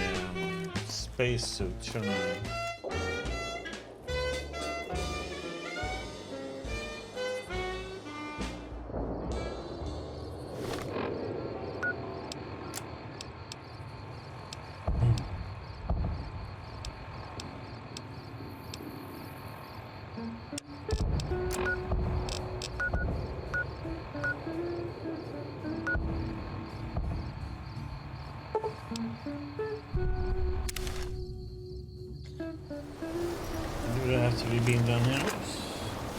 spacesuit, shouldn't I? Do there have to be being done here?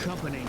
Company.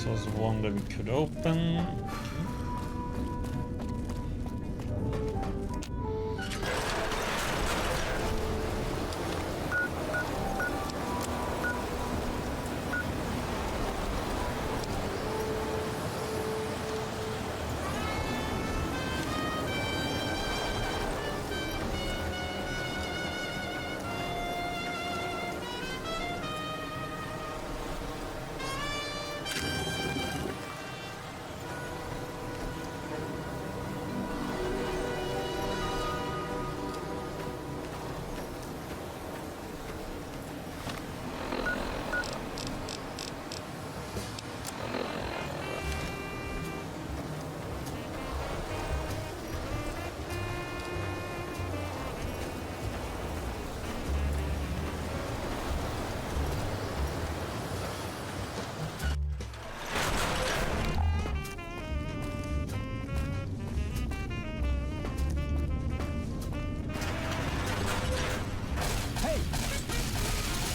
This was one that we could open.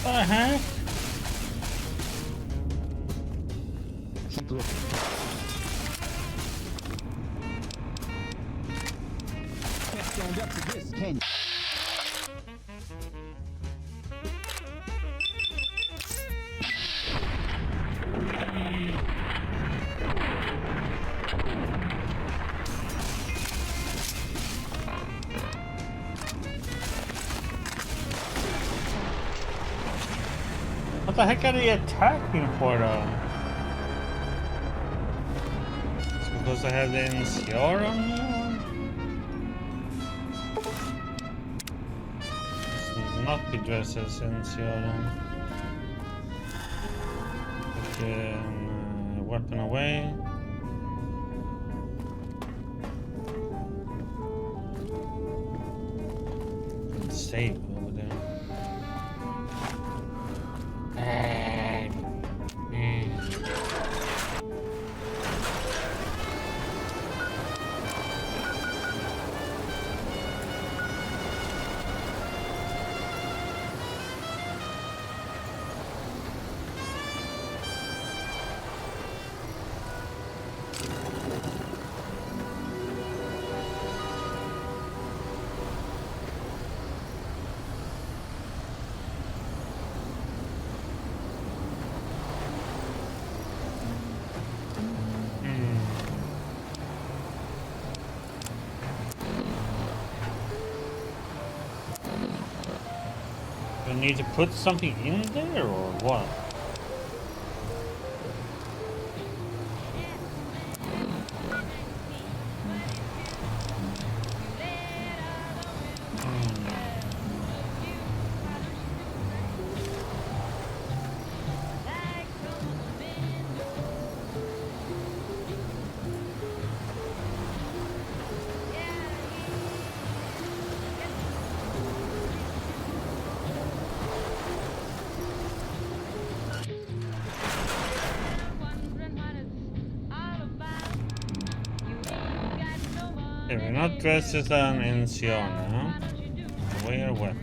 What the heck? Keep looking. Can't stand up to this, can you? What the heck are they attacking for though? It's because I have the NCR on here? This will not be dressed as NCR on. Okay, weapon away. Save over there. Do I need to put something in there or what? Okay, we're not dressed as an NCR now. Wear a weapon.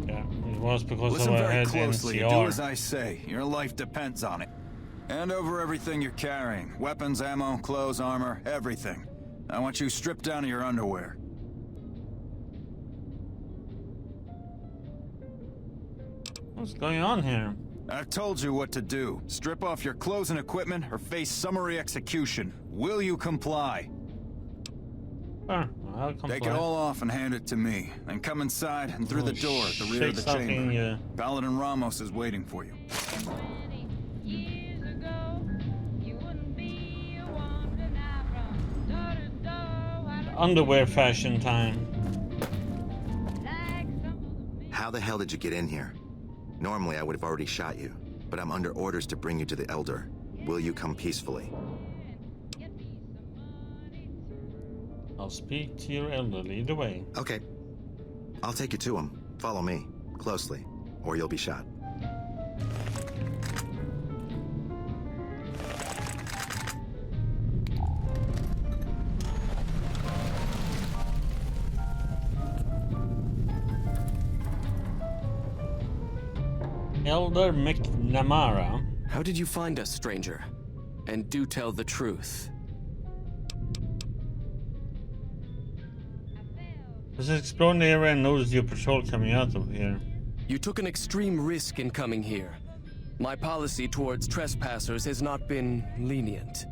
Yeah, it was because Listen of very head closely. NCR. Do as I say. Your life depends on it. Hand over everything you're carrying. Weapons, ammo, clothes, armor, everything. I want you stripped down to your underwear. What's going on here? I've told you what to do. Strip off your clothes and equipment or face summary execution. Will you comply? Sure, I'll comply. Take it all off and hand it to me. Then come inside and through the door at the rear of the chamber. Paladin Ramos is waiting for you. Underwear fashion time. How the hell did you get in here? Normally I would have already shot you, but I'm under orders to bring you to the Elder. Will you come peacefully? I'll speak to your elder. Lead the way. Okay. I'll take you to him. Follow me. Closely. Or you'll be shot. Elder McNamara. How did you find us, stranger? And do tell the truth. Just exploring the area and noticed your patrol coming out of here. You took an extreme risk in coming here. My policy towards trespassers has not been lenient.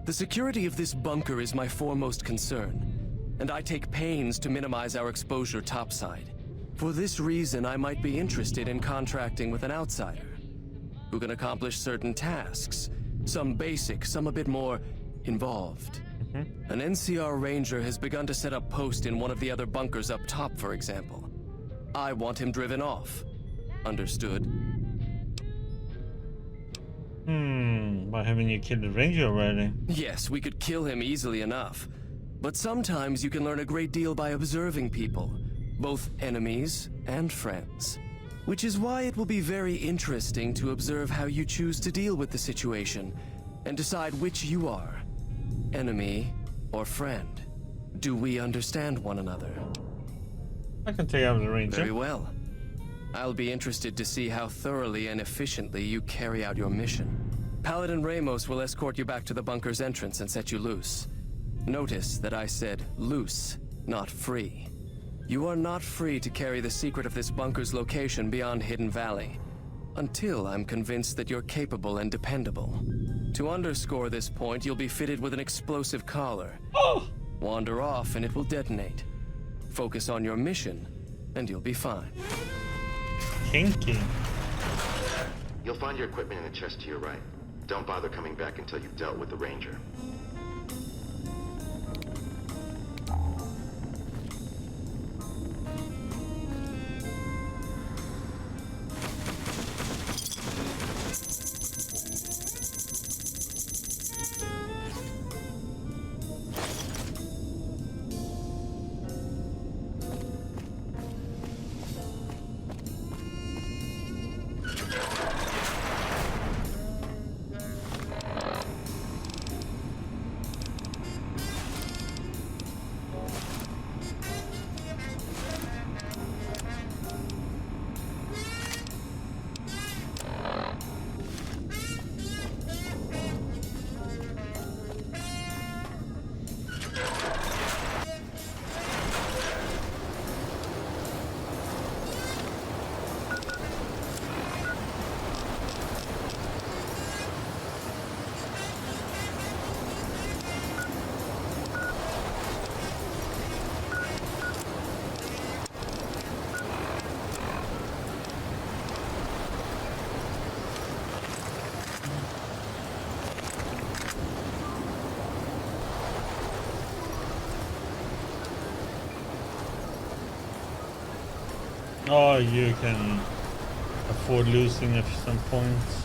The security of this bunker is my foremost concern, and I take pains to minimize our exposure topside. For this reason, I might be interested in contracting with an outsider who can accomplish certain tasks, some basic, some a bit more involved. An NCR ranger has begun to set up post in one of the other bunkers up top, for example. I want him driven off. Understood? Why haven't you killed the ranger already? Yes, we could kill him easily enough. But sometimes you can learn a great deal by observing people, both enemies and friends. Which is why it will be very interesting to observe how you choose to deal with the situation, and decide which you are, enemy or friend. Do we understand one another? I can take out the ranger. Very well. I'll be interested to see how thoroughly and efficiently you carry out your mission. Paladin Ramos will escort you back to the bunker's entrance and set you loose. Notice that I said loose, not free. You are not free to carry the secret of this bunker's location beyond Hidden Valley, until I'm convinced that you're capable and dependable. To underscore this point, you'll be fitted with an explosive collar. Wander off and it will detonate. Focus on your mission, and you'll be fine. Kinky. You'll find your equipment in the chest to your right. Don't bother coming back until you've dealt with the ranger. Oh, you can afford losing at some points.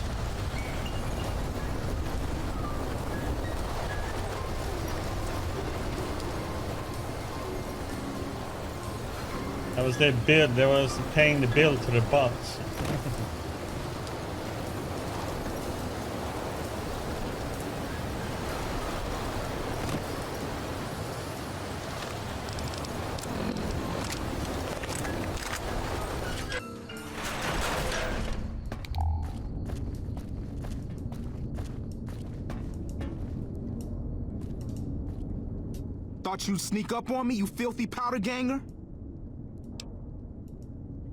That was their bill. They was paying the bill to the bots. Thought you'd sneak up on me, you filthy powder ganger?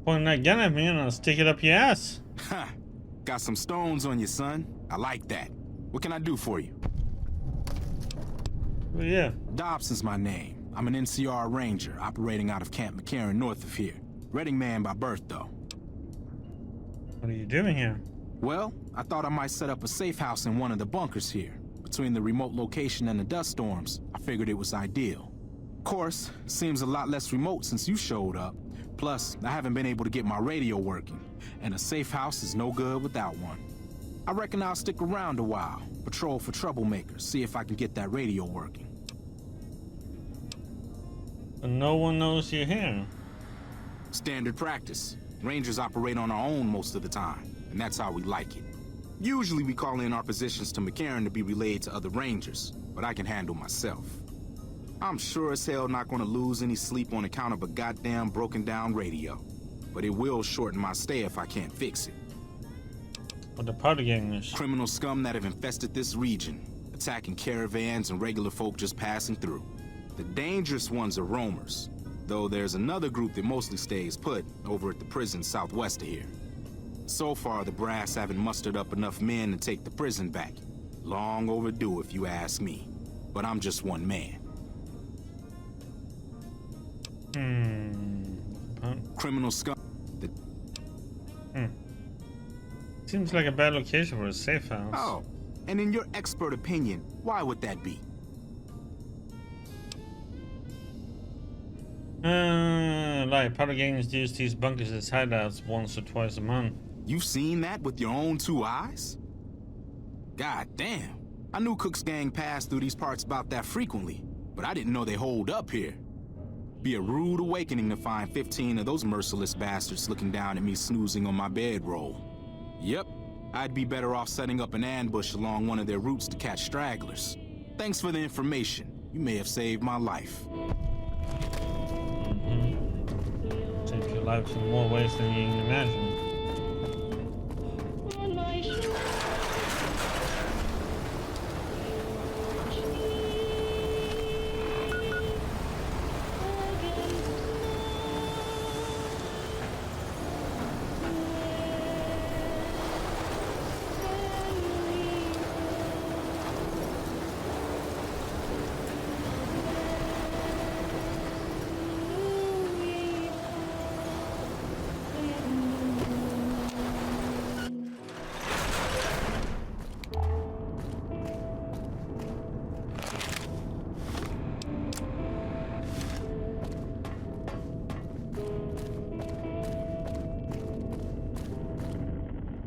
Point that gun at me and I'll stick it up your ass. Ha! Got some stones on you, son. I like that. What can I do for you? Well, yeah. Dobson's my name. I'm an NCR ranger operating out of Camp McCarran north of here. Reading man by birth, though. What are you doing here? Well, I thought I might set up a safe house in one of the bunkers here. Between the remote location and the dust storms, I figured it was ideal. Of course, seems a lot less remote since you showed up. Plus, I haven't been able to get my radio working, and a safe house is no good without one. I reckon I'll stick around a while, patrol for troublemakers, see if I can get that radio working. And no one knows you're here. Standard practice. Rangers operate on our own most of the time, and that's how we like it. Usually we call in our positions to McCarran to be relayed to other rangers, but I can handle myself. I'm sure as hell not gonna lose any sleep on account of a goddamn broken down radio, but it will shorten my stay if I can't fix it. But the party gangers. Criminal scum that have infested this region, attacking caravans and regular folk just passing through. The dangerous ones are roamers, though there's another group that mostly stays put over at the prison southwest of here. So far, the brass haven't mustered up enough men to take the prison back. Long overdue, if you ask me. But I'm just one man. Criminal scum. Seems like a bad location for a safe house. Oh, and in your expert opinion, why would that be? Like party gangs use these bunkers as hideouts once or twice a month. You've seen that with your own two eyes? God damn. I knew Cook's gang passed through these parts about that frequently, but I didn't know they holed up here. Be a rude awakening to find 15 of those merciless bastards looking down at me snoozing on my bedroll. Yep, I'd be better off setting up an ambush along one of their routes to catch stragglers. Thanks for the information. You may have saved my life. Saved your life in more ways than you can imagine.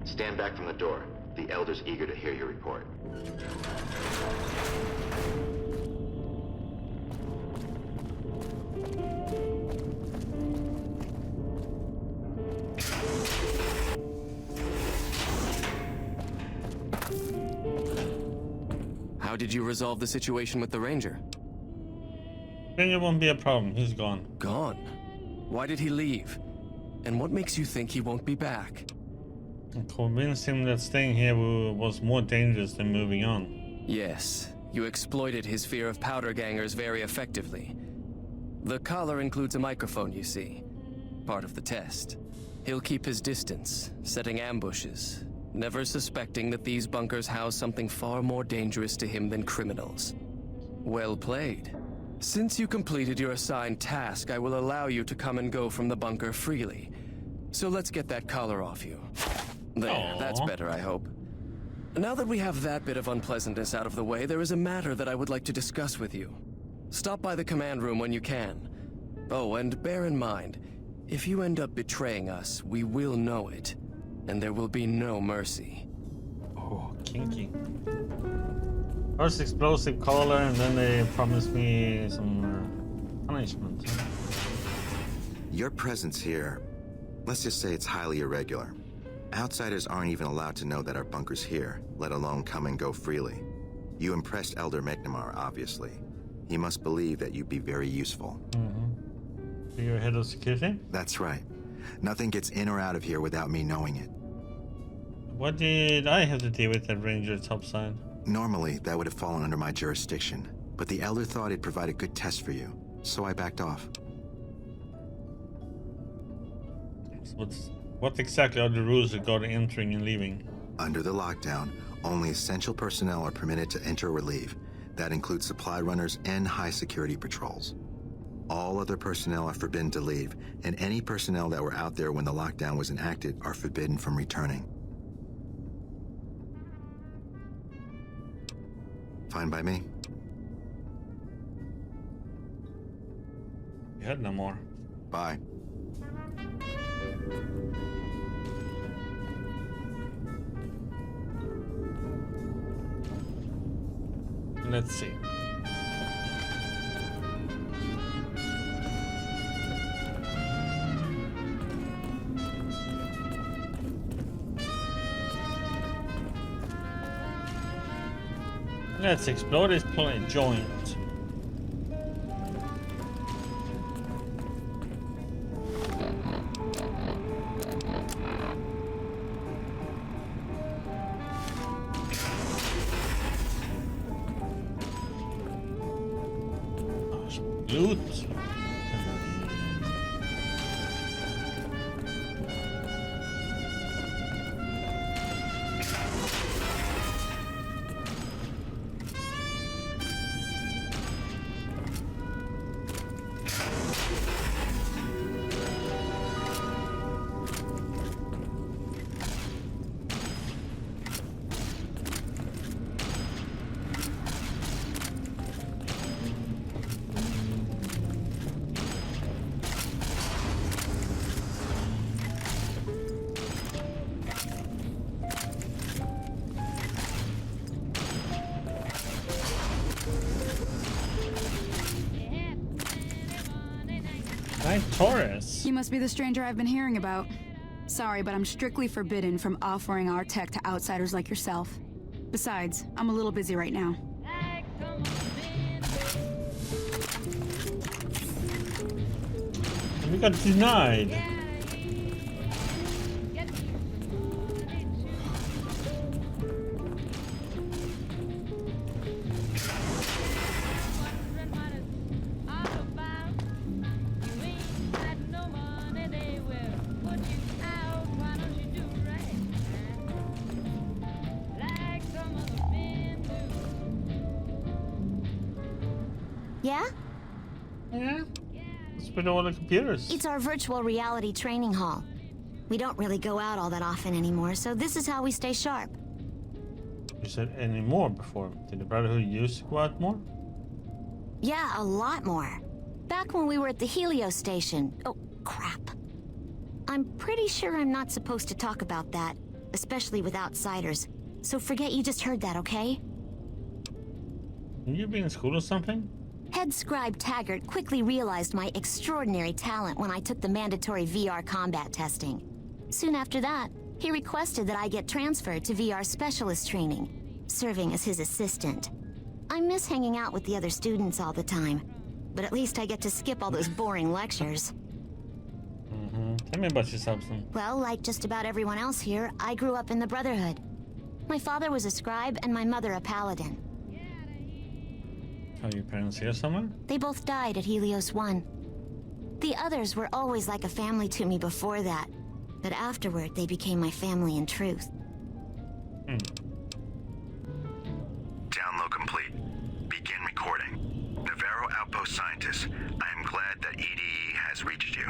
Stand back from the door. The Elder's eager to hear your report. How did you resolve the situation with the Ranger? Then it won't be a problem. He's gone. Gone? Why did he leave? And what makes you think he won't be back? I convinced him that staying here was more dangerous than moving on. Yes, you exploited his fear of powder gangers very effectively. The collar includes a microphone, you see. Part of the test. He'll keep his distance, setting ambushes, never suspecting that these bunkers house something far more dangerous to him than criminals. Well played. Since you completed your assigned task, I will allow you to come and go from the bunker freely. So let's get that collar off you. There, that's better, I hope. Now that we have that bit of unpleasantness out of the way, there is a matter that I would like to discuss with you. Stop by the command room when you can. Oh, and bear in mind, if you end up betraying us, we will know it, and there will be no mercy. Oh, kinky. First explosive collar, and then they promised me some punishment. Your presence here, let's just say it's highly irregular. Outsiders aren't even allowed to know that our bunker's here, let alone come and go freely. You impressed Elder McNamara, obviously. He must believe that you'd be very useful. So you're head of security? That's right. Nothing gets in or out of here without me knowing it. What did I have to deal with that Ranger topside? Normally, that would have fallen under my jurisdiction, but the Elder thought it'd provide a good test for you, so I backed off. What exactly are the rules regarding entering and leaving? Under the lockdown, only essential personnel are permitted to enter or leave. That includes supply runners and high-security patrols. All other personnel are forbidden to leave, and any personnel that were out there when the lockdown was enacted are forbidden from returning. Fine by me. You had no more. Bye. Let's see. Let's explore this joint. ut. Taurus. You must be the stranger I've been hearing about. Sorry, but I'm strictly forbidden from offering our tech to outsiders like yourself. Besides, I'm a little busy right now. We got denied. Yeah? Yeah? What's with all the computers? It's our virtual reality training hall. We don't really go out all that often anymore, so this is how we stay sharp. You said any more before. Did the Brotherhood used to go out more? Yeah, a lot more. Back when we were at the Helios station. Oh, crap. I'm pretty sure I'm not supposed to talk about that, especially with outsiders. So forget you just heard that, okay? You been in school or something? Head scribe Taggart quickly realized my extraordinary talent when I took the mandatory VR combat testing. Soon after that, he requested that I get transferred to VR specialist training, serving as his assistant. I miss hanging out with the other students all the time, but at least I get to skip all those boring lectures. Tell me about yourself, son. Well, like just about everyone else here, I grew up in the Brotherhood. My father was a scribe and my mother a paladin. Are your parents here somewhere? They both died at Helios 1. The others were always like a family to me before that, but afterward they became my family in truth. Download complete. Begin recording. Navarro Outpost Scientist, I am glad that EDE has reached you.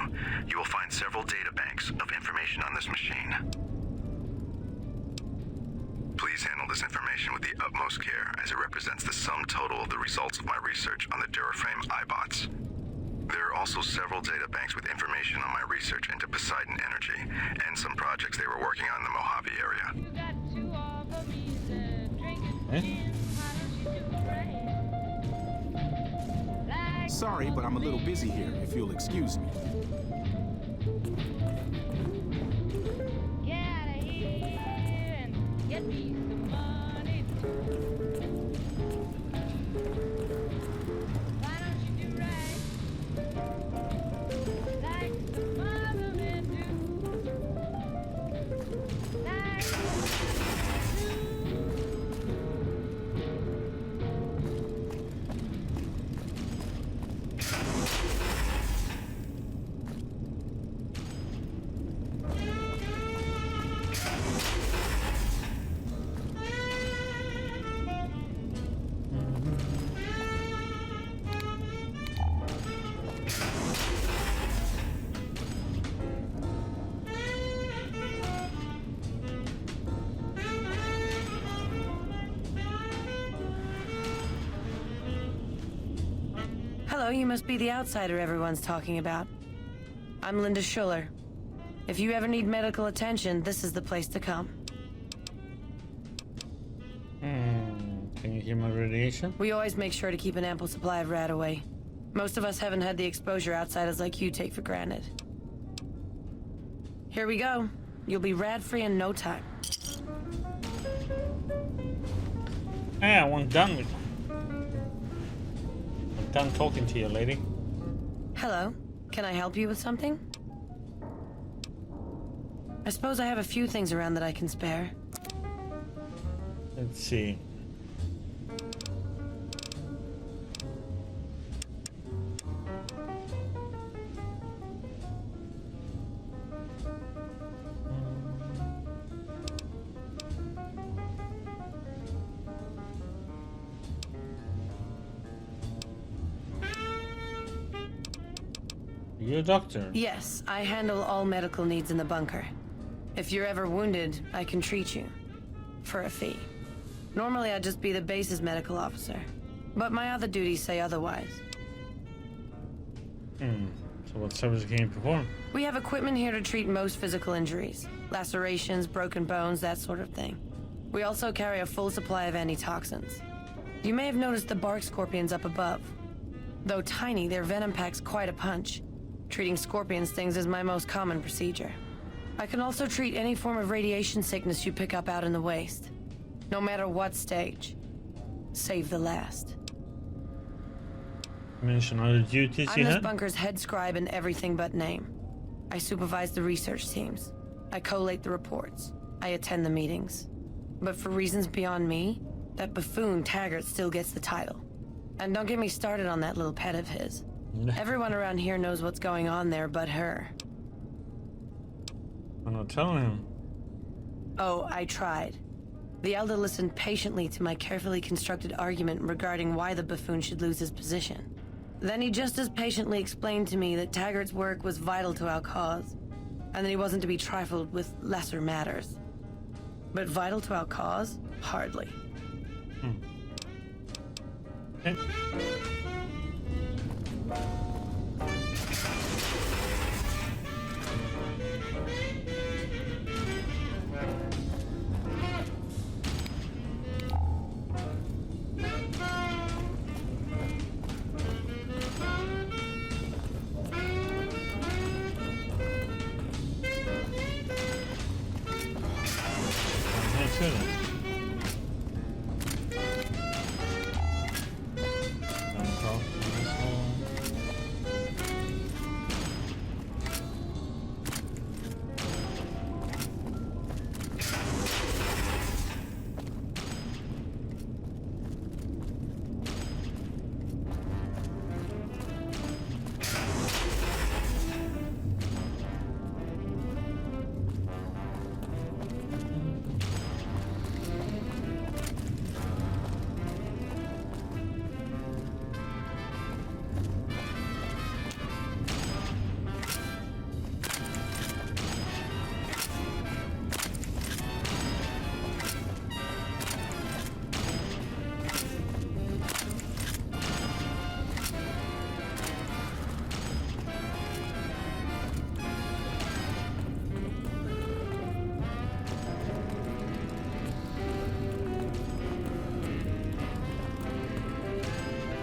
You will find several data banks of information on this machine. Please handle this information with the utmost care, as it represents the sum total of the results of my research on the Duraframe iBots. There are also several data banks with information on my research into Poseidon Energy and some projects they were working on in the Mojave area. Sorry, but I'm a little busy here, if you'll excuse me. Get me some money. Why don't you do right? Like mother men do. Like Hello, you must be the outsider everyone's talking about. I'm Linda Schuller. If you ever need medical attention, this is the place to come. Can you hear my radiation? We always make sure to keep an ample supply of Radaway. Most of us haven't had the exposure outsiders like you take for granted. Here we go. You'll be rad-free in no time. Hey, I'm done with... I'm done talking to you, lady. Hello. Can I help you with something? I suppose I have a few things around that I can spare. Let's see. You're a doctor. Yes, I handle all medical needs in the bunker. If you're ever wounded, I can treat you. For a fee. Normally I'd just be the base's medical officer. But my other duties say otherwise. So what service can you perform? We have equipment here to treat most physical injuries. Lacerations, broken bones, that sort of thing. We also carry a full supply of antitoxins. You may have noticed the bark scorpions up above. Though tiny, their venom packs quite a punch. Treating scorpion stings is my most common procedure. I can also treat any form of radiation sickness you pick up out in the waste. No matter what stage. Save the last. Mention other duties I'm you this had? bunker's head scribe in everything but name. I supervise the research teams. I collate the reports. I attend the meetings. But for reasons beyond me, that buffoon Taggart still gets the title. And don't get me started on that little pet of his. Everyone around here knows what's going on there but her. I'm not telling him. Oh, I tried. The Elder listened patiently to my carefully constructed argument regarding why the buffoon should lose his position. Then he just as patiently explained to me that Taggart's work was vital to our cause, and that he wasn't to be trifled with lesser matters. But vital to our cause? Hardly. Okay.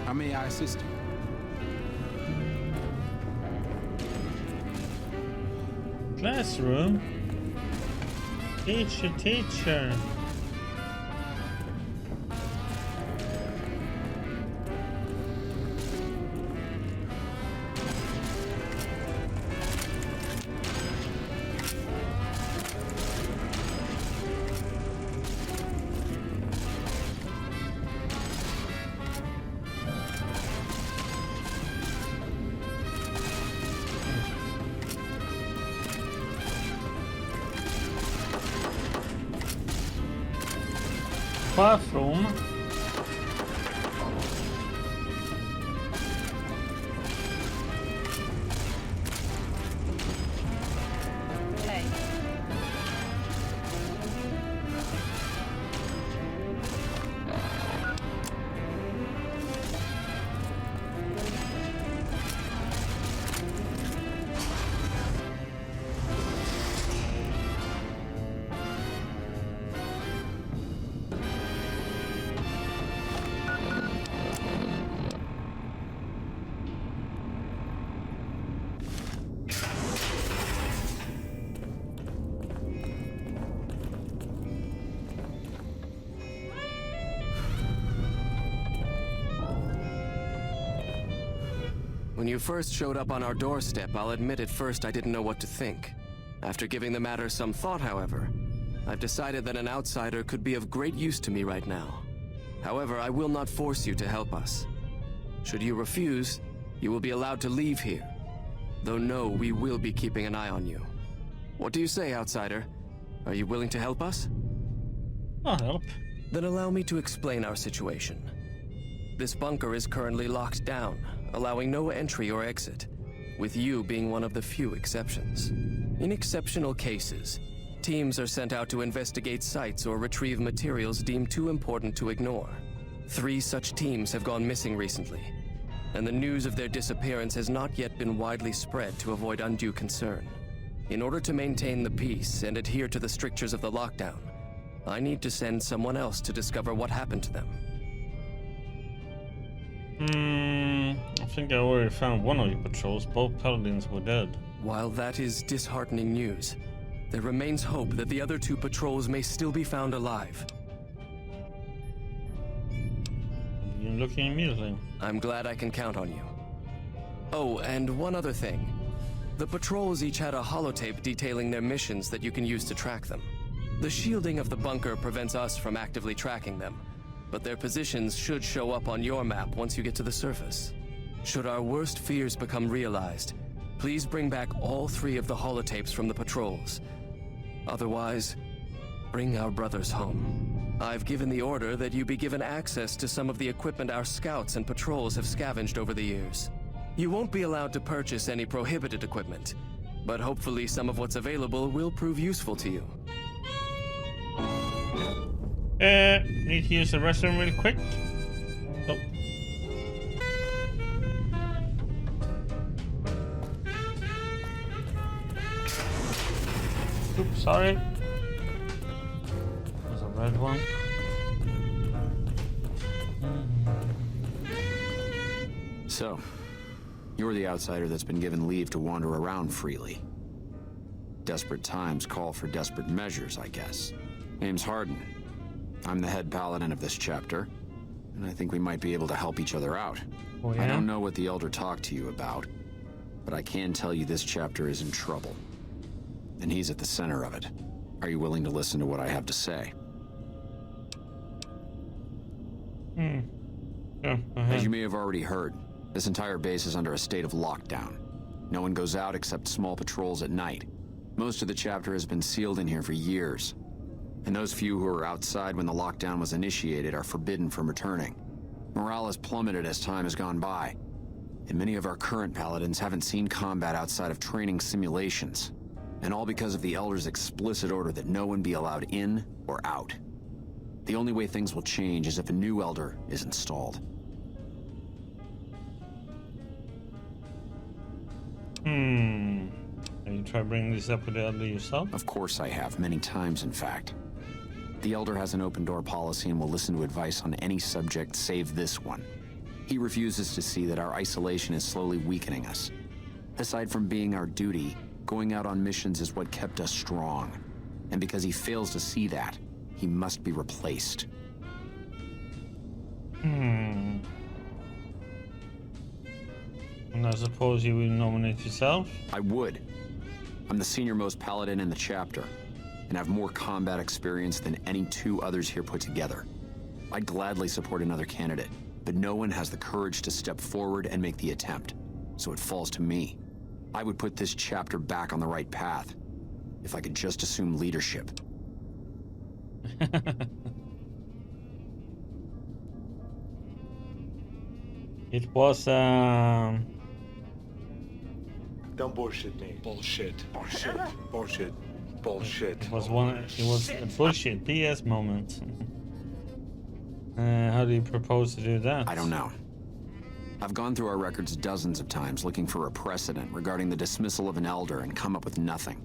How may I assist you? Classroom. Teacher, teacher. Bathroom. Hey. When you first showed up on our doorstep, I'll admit at first I didn't know what to think. After giving the matter some thought, however, I've decided that an outsider could be of great use to me right now. However, I will not force you to help us. Should you refuse, you will be allowed to leave here. Though no, we will be keeping an eye on you. What do you say, outsider? Are you willing to help us? I'll help. Then allow me to explain our situation. This bunker is currently locked down, allowing no entry or exit. with you being one of the few exceptions. In exceptional cases, teams are sent out to investigate sites or retrieve materials deemed too important to ignore. 3 such teams have gone missing recently, and the news of their disappearance has not yet been widely spread to avoid undue concern. In order to maintain the peace and adhere to the strictures of the lockdown, I need to send someone else to discover what happened to them. I think I already found one of your patrols. Both paladins were dead. While that is disheartening news, there remains hope that the other 2 patrols may still be found alive. You're looking immediately. I'm glad I can count on you. Oh, and one other thing. The patrols each had a holotape detailing their missions that you can use to track them. The shielding of the bunker prevents us from actively tracking them, but their positions should show up on your map once you get to the surface. Should our worst fears become realized, please bring back all 3 of the holotapes from the patrols. Otherwise, bring our brothers home. I've given the order that you be given access to some of the equipment our scouts and patrols have scavenged over the years. You won't be allowed to purchase any prohibited equipment, but hopefully some of what's available will prove useful to you. Need to use the restroom real quick. Oh. Oops, sorry. There's a red one. So, you're the outsider that's been given leave to wander around freely. Desperate times call for desperate measures, I guess. Name's Hardin. I'm the head paladin of this chapter, and I think we might be able to help each other out. Oh, yeah? I don't know what the Elder talked to you about, but I can tell you this chapter is in trouble. And he's at the center of it. Are you willing to listen to what I have to say? Yeah, As you may have already heard, this entire base is under a state of lockdown. No one goes out except small patrols at night. Most of the chapter has been sealed in here for years. And those few who were outside when the lockdown was initiated are forbidden from returning. Morale has plummeted as time has gone by. And many of our current paladins haven't seen combat outside of training simulations. And all because of the Elder's explicit order that no one be allowed in or out. The only way things will change is if a new Elder is installed. Have you tried bringing this up with the Elder yourself? Of course I have, many times in fact. The Elder has an open door policy and will listen to advice on any subject save this one. He refuses to see that our isolation is slowly weakening us. Aside from being our duty, going out on missions is what kept us strong. And because he fails to see that, he must be replaced. And I suppose you will nominate yourself? I would. I'm the senior-most paladin in the chapter, and have more combat experience than any 2 others here put together. I'd gladly support another candidate, but no one has the courage to step forward and make the attempt, so it falls to me. I would put this chapter back on the right path, if I could just assume leadership. It was, Don't bullshit me. Bullshit. Bullshit. Bullshit. Bullshit. It was a bullshit BS moment. How do you propose to do that? I don't know. I've gone through our records dozens of times looking for a precedent regarding the dismissal of an Elder and come up with nothing.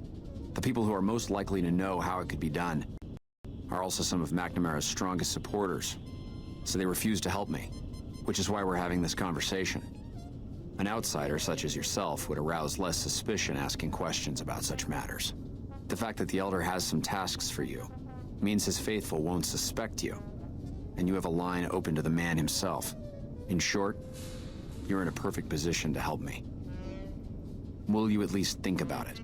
The people who are most likely to know how it could be done are also some of McNamara's strongest supporters, so they refuse to help me, which is why we're having this conversation. An outsider such as yourself would arouse less suspicion asking questions about such matters. The fact that the Elder has some tasks for you means his faithful won't suspect you, and you have a line open to the man himself. In short, you're in a perfect position to help me. Will you at least think about it?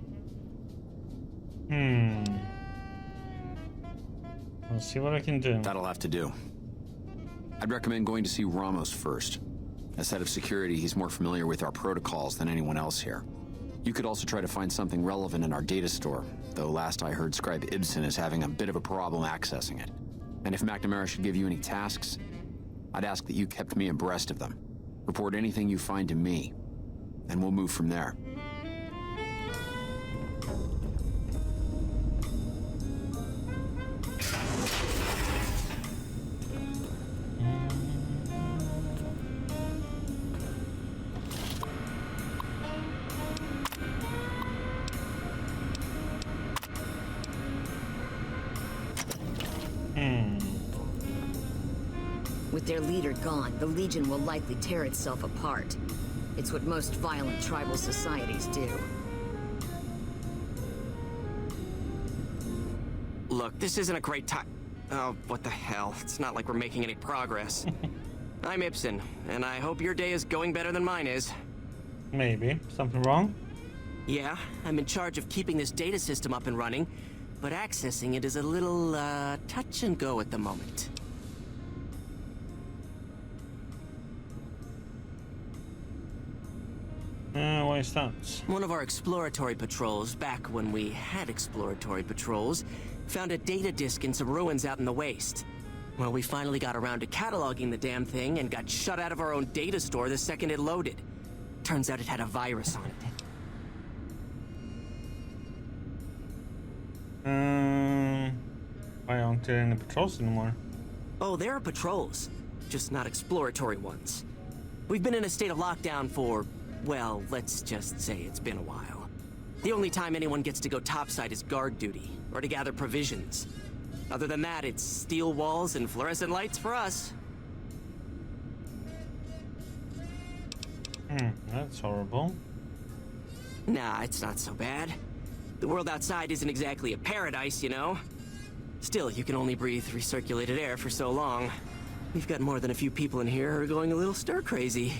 I'll see what I can do. That'll have to do. I'd recommend going to see Ramos first. As head of security, he's more familiar with our protocols than anyone else here. You could also try to find something relevant in our data store, though last I heard Scribe Ibsen is having a bit of a problem accessing it. And if McNamara should give you any tasks, I'd ask that you kept me abreast of them. Report anything you find to me. and we'll move from there. With their leader gone, the Legion will likely tear itself apart. It's what most violent tribal societies do. Look, this isn't a great time. Oh, what the hell? It's not like we're making any progress. I'm Ibsen, and I hope your day is going better than mine is. Maybe. Something wrong? Yeah, I'm in charge of keeping this data system up and running, but accessing it is a little, touch and go at the moment. Why is that? One of our exploratory patrols, back when we had exploratory patrols, found a data disk in some ruins out in the waste. Well, we finally got around to cataloging the damn thing and got shut out of our own data store the second it loaded. Turns out it had a virus on it. Why aren't there any patrols anymore? Oh, there are patrols, just not exploratory ones. We've been in a state of lockdown for, well, let's just say it's been a while. The only time anyone gets to go topside is guard duty, or to gather provisions. Other than that, it's steel walls and fluorescent lights for us. That's horrible. Nah, it's not so bad. The world outside isn't exactly a paradise, you know? Still, you can only breathe recirculated air for so long. We've got more than a few people in here who are going a little stir-crazy.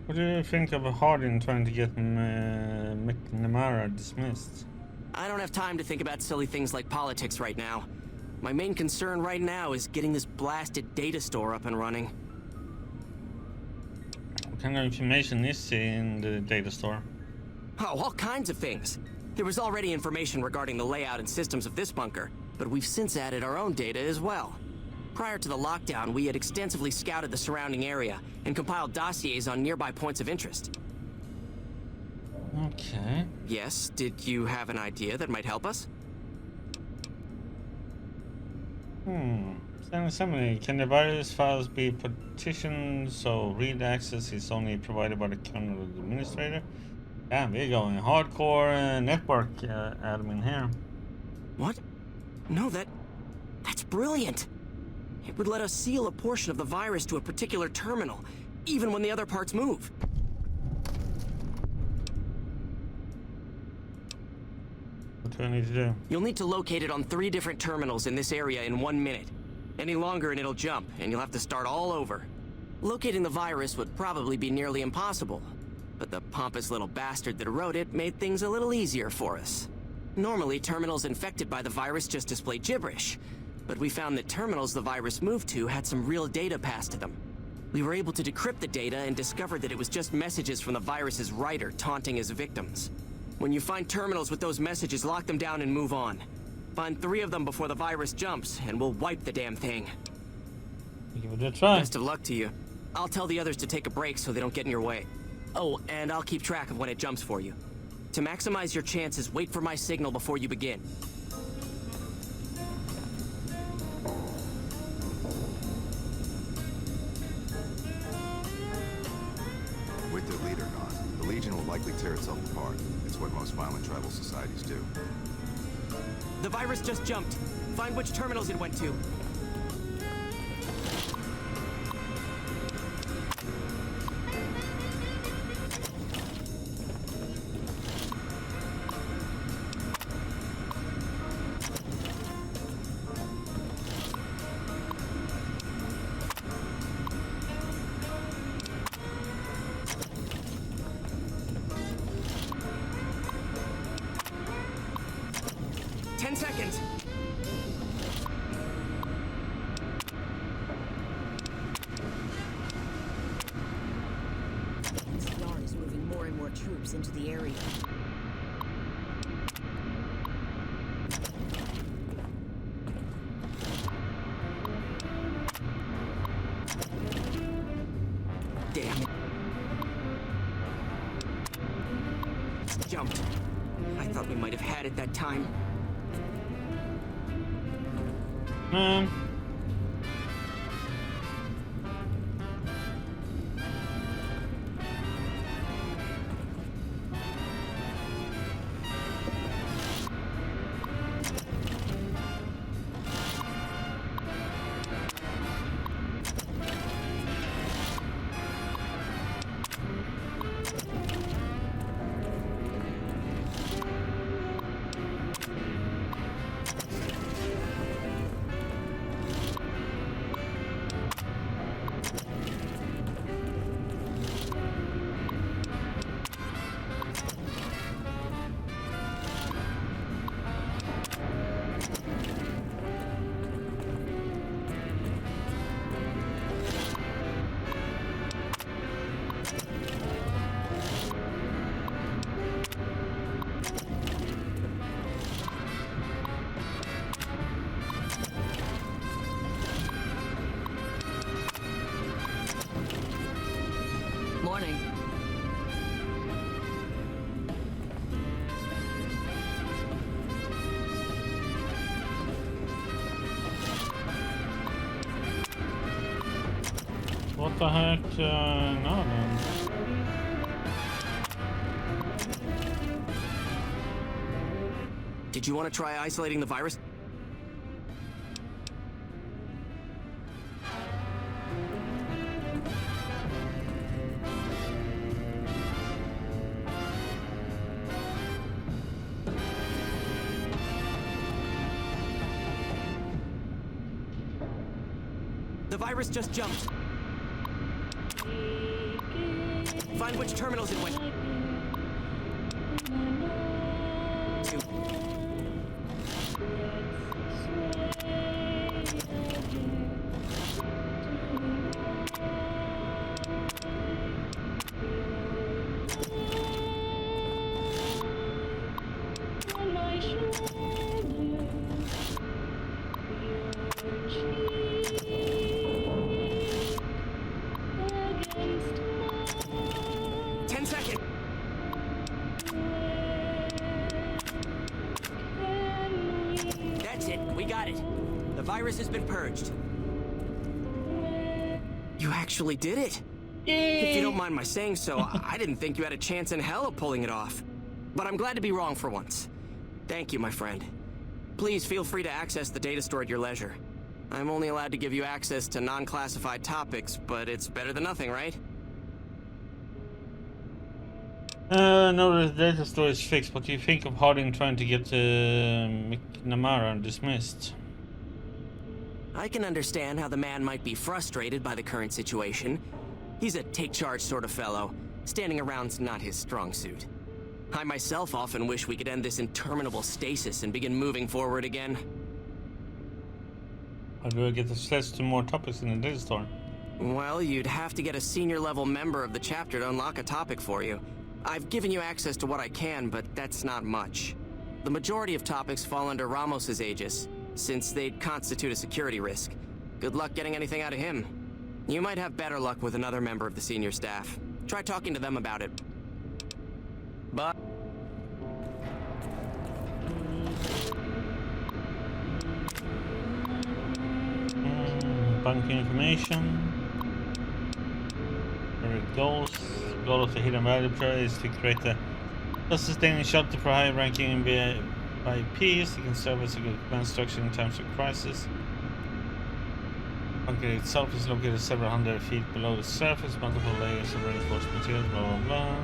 What do you think of Hardin trying to get McNamara dismissed? I don't have time to think about silly things like politics right now. My main concern right now is getting this blasted data store up and running. What kind of information is in the data store? Oh, all kinds of things. There was already information regarding the layout and systems of this bunker, but we've since added our own data as well. Prior to the lockdown, we had extensively scouted the surrounding area and compiled dossiers on nearby points of interest. Okay. Yes, did you have an idea that might help us? Somebody, can the virus files be partitioned so read access is only provided by the kernel administrator? Yeah, we're going hardcore network admin here. What? No, that's brilliant. It would let us seal a portion of the virus to a particular terminal, even when the other parts move. What do I need to do? You'll need to locate it on 3 different terminals in this area in 1 minute. Any longer and it'll jump, and you'll have to start all over. Locating the virus would probably be nearly impossible, but the pompous little bastard that wrote it made things a little easier for us. Normally, terminals infected by the virus just display gibberish, but we found that terminals the virus moved to had some real data passed to them. We were able to decrypt the data and discovered that it was just messages from the virus's writer taunting his victims. When you find terminals with those messages, lock them down and move on. Find 3 of them before the virus jumps, and we'll wipe the damn thing. Give it a try. Best of luck to you. I'll tell the others to take a break so they don't get in your way. Oh, and I'll keep track of when it jumps for you. To maximize your chances, wait for my signal before you begin. With their leader gone, the Legion will likely tear itself apart. It's what most violent tribal societies do. The virus just jumped. Find which terminals it went to. Troops into the area. Damn. Jumped. I thought we might have had it that time. Morning. What the heck? No, then. Did you want to try isolating the virus? The virus just jumped. Find which terminals it went to. That's it. We got it. The virus has been purged. You actually did it. If you don't mind my saying so, I didn't think you had a chance in hell of pulling it off. But I'm glad to be wrong for once. Thank you, my friend. Please feel free to access the data store at your leisure. I'm only allowed to give you access to non-classified topics, but it's better than nothing, right? No, the data store is fixed. What do you think of Harding trying to get McNamara dismissed? I can understand how the man might be frustrated by the current situation. He's a take-charge sort of fellow. Standing around's not his strong suit. I myself often wish we could end this interminable stasis and begin moving forward again. How do I get access to more topics in the data store? Well, you'd have to get a senior-level member of the chapter to unlock a topic for you. I've given you access to what I can, but that's not much. The majority of topics fall under Ramos's aegis, since they'd constitute a security risk. Good luck getting anything out of him. You might have better luck with another member of the senior staff. Try talking to them about it. But... Bank information. There it goes. Goal of the Hidden Value Project is to create a self-sustaining shelter for high-ranking VIPs. It can serve as a good command structure in times of crisis. The bunker itself is located several hundred feet below the surface. Multiple layers of reinforced material. Blah blah blah.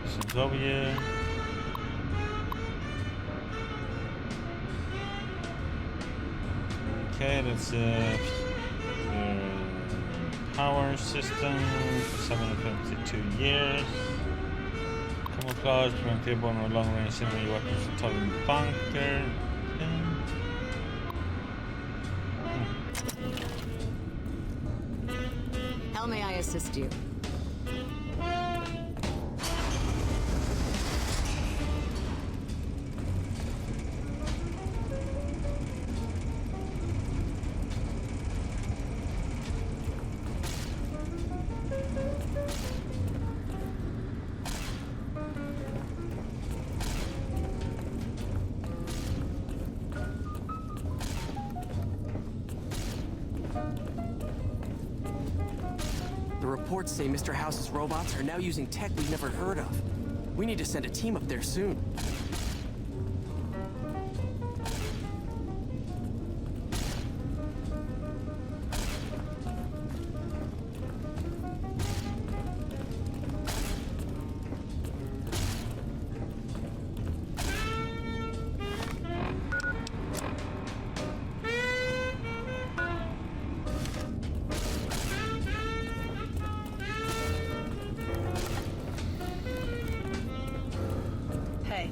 Missions over here. Okay, that's power system, 752 years. Camouflage, prevent airborne or long-range enemy weapons from targeting the bunker. How may I assist you? The reports say Mr. House's robots are now using tech we've never heard of. We need to send a team up there soon. Hey.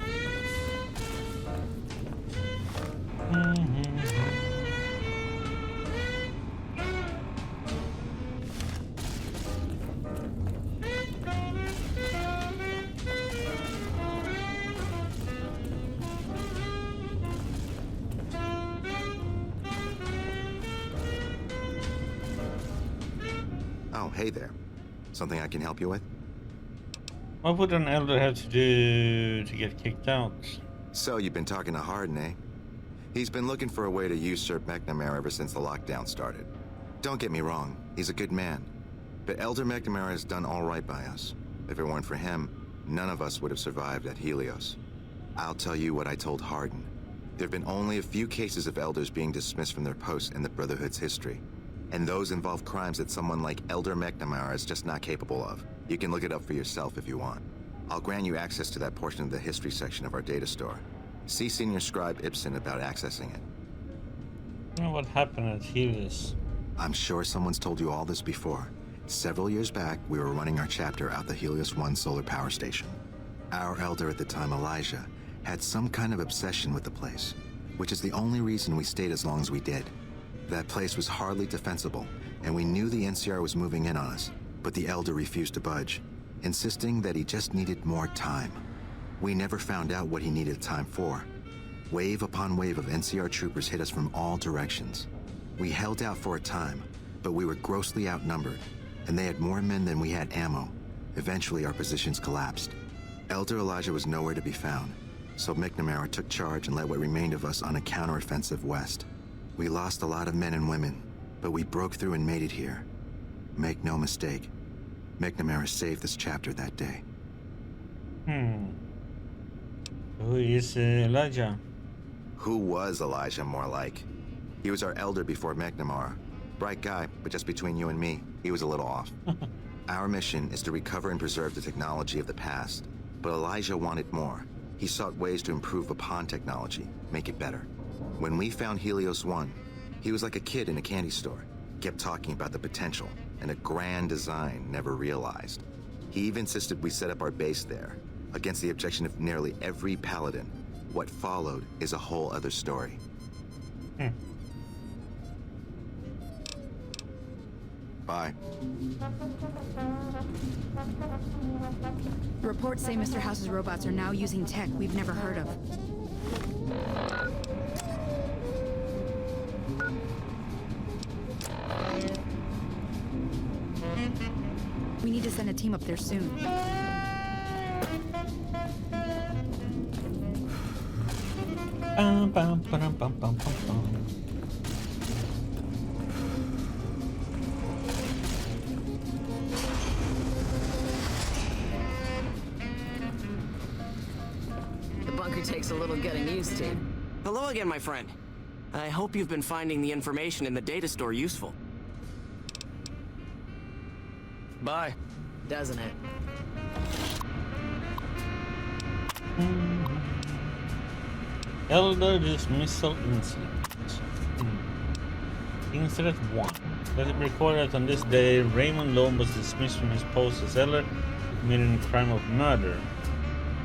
Oh, hey there. Something I can help you with? What would an elder have to do to get kicked out? So you've been talking to Harden, eh? He's been looking for a way to usurp McNamara ever since the lockdown started. Don't get me wrong, he's a good man. But Elder McNamara has done all right by us. If it weren't for him, none of us would have survived at Helios. I'll tell you what I told Harden. There have been only a few cases of elders being dismissed from their posts in the Brotherhood's history. And those involve crimes that someone like Elder McNamara is just not capable of. You can look it up for yourself if you want. I'll grant you access to that portion of the history section of our data store. See Senior Scribe Ibsen about accessing it. You know what happened at Helios? I'm sure someone's told you all this before. Several years back, we were running our chapter out the Helios 1 solar power station. Our elder at the time, Elijah, had some kind of obsession with the place, which is the only reason we stayed as long as we did. That place was hardly defensible, and we knew the NCR was moving in on us, but the elder refused to budge, insisting that he just needed more time. We never found out what he needed time for. Wave upon wave of NCR troopers hit us from all directions. We held out for a time, but we were grossly outnumbered, and they had more men than we had ammo. Eventually, our positions collapsed. Elder Elijah was nowhere to be found, so McNamara took charge and led what remained of us on a counteroffensive west. We lost a lot of men and women, but we broke through and made it here. Make no mistake, McNamara saved this chapter that day. Who is Elijah? Who was Elijah, more like? He was our elder before McNamara. Bright guy, but just between you and me, he was a little off. Our mission is to recover and preserve the technology of the past, but Elijah wanted more. He sought ways to improve upon technology, make it better. When we found Helios 1, he was like a kid in a candy store. Kept talking about the potential and a grand design never realized. He even insisted we set up our base there, against the objection of nearly every paladin. What followed is a whole other story. Bye. Reports say Mr. House's robots are now using tech we've never heard of. We need to send a team up there soon. The bunker takes a little getting used to. Hello again, my friend. I hope you've been finding the information in the data store useful. Bye. Doesn't it? Elder dismissal incident. Incident 1. Let it be recorded that on this day, Raymond Loan was dismissed from his post as elder, committing a crime of murder.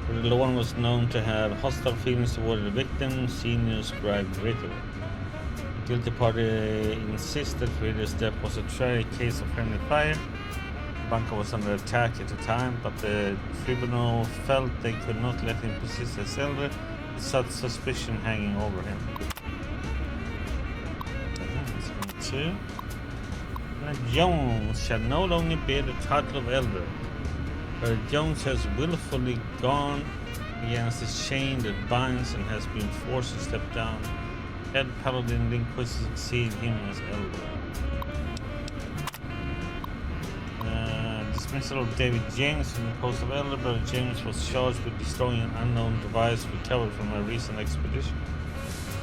The Loan was known to have hostile feelings toward the victim, Senior Scribe Ritter. The guilty party insists that Ritter's death was a tragic case of friendly fire. The bunker was under attack at the time, but the tribunal felt they could not let him persist as elder, with such suspicion hanging over him. Two. Jones shall no longer bear the title of elder. But Jones has willfully gone against the chain that binds and has been forced to step down. Head Paladin Linquist succeed him as elder. dismissal of David James from the post of Elder. Brother James was charged with destroying an unknown device recovered from a recent expedition.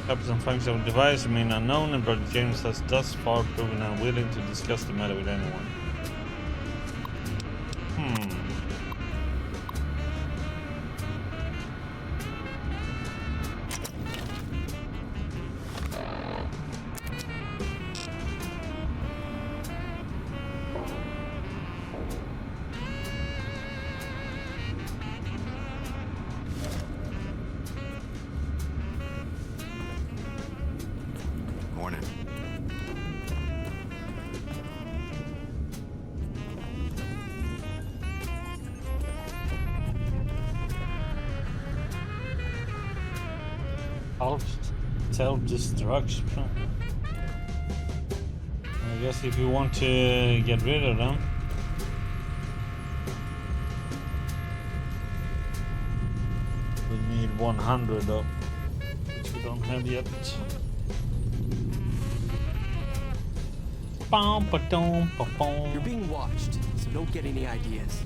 Purpose and function of the device remain unknown, and Brother James has thus far proven unwilling to discuss the matter with anyone. Morning. Self-destruction. I guess if you want to get rid of them, we need 100 up, which we don't have yet. You're being watched, so don't get any ideas.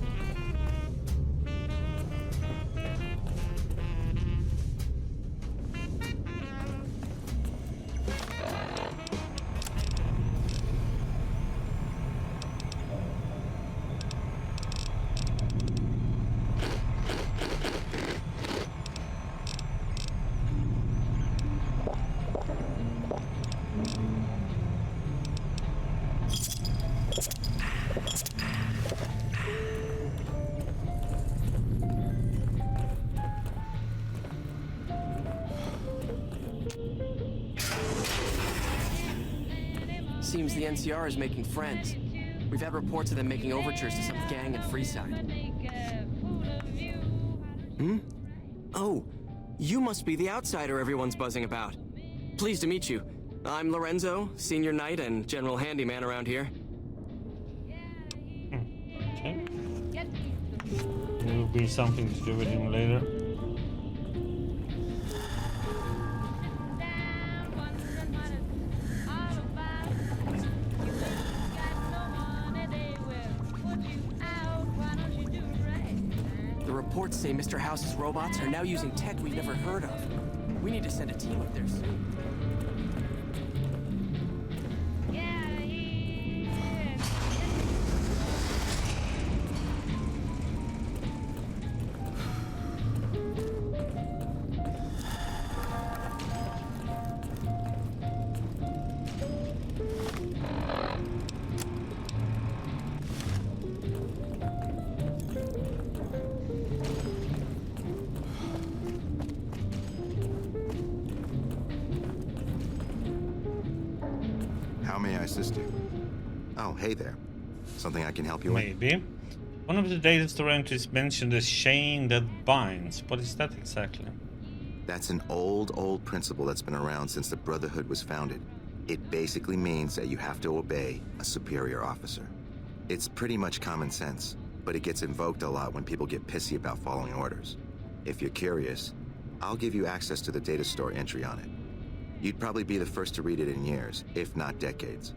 Seems the NCR is making friends. We've had reports of them making overtures to some gang in Freeside. Oh, you must be the outsider everyone's buzzing about. Pleased to meet you. I'm Lorenzo, senior knight and general handyman around here. Okay. There will be something to do with him later. Reports say Mr. House's robots are now using tech we've never heard of. We need to send a team up there soon. How may I assist you? Oh, hey there. Something I can help you with? Maybe. One of the data store entries mentioned a chain that binds. What is that exactly? That's an old principle that's been around since the Brotherhood was founded. It basically means that you have to obey a superior officer. It's pretty much common sense, but it gets invoked a lot when people get pissy about following orders. If you're curious, I'll give you access to the data store entry on it. You'd probably be the first to read it in years, if not decades.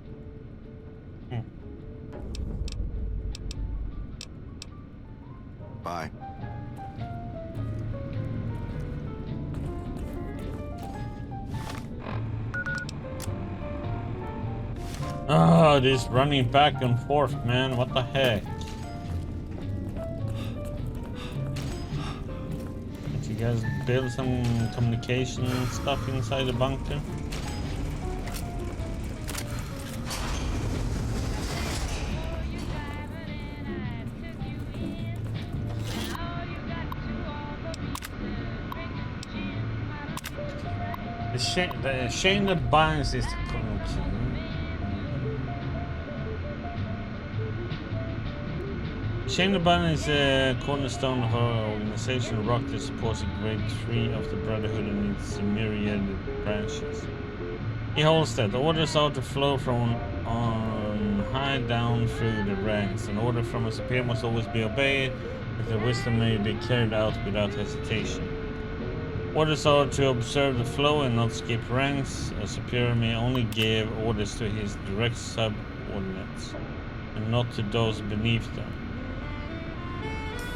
Bye. Oh, this running back and forth, man. What the heck? Did you guys build some communication stuff inside the bunker? The chain that binds is the connection. Chain that binds is a cornerstone of our organization, rock that supports a great tree of the Brotherhood and its myriad branches. He holds that orders are to flow from on high down through the ranks. An order from a superior must always be obeyed, but the wisdom may be carried out without hesitation. Orders are to observe the flow and not skip ranks. A superior may only give orders to his direct subordinates, and not to those beneath them.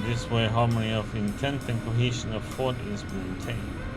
This way harmony of intent and cohesion of thought is maintained.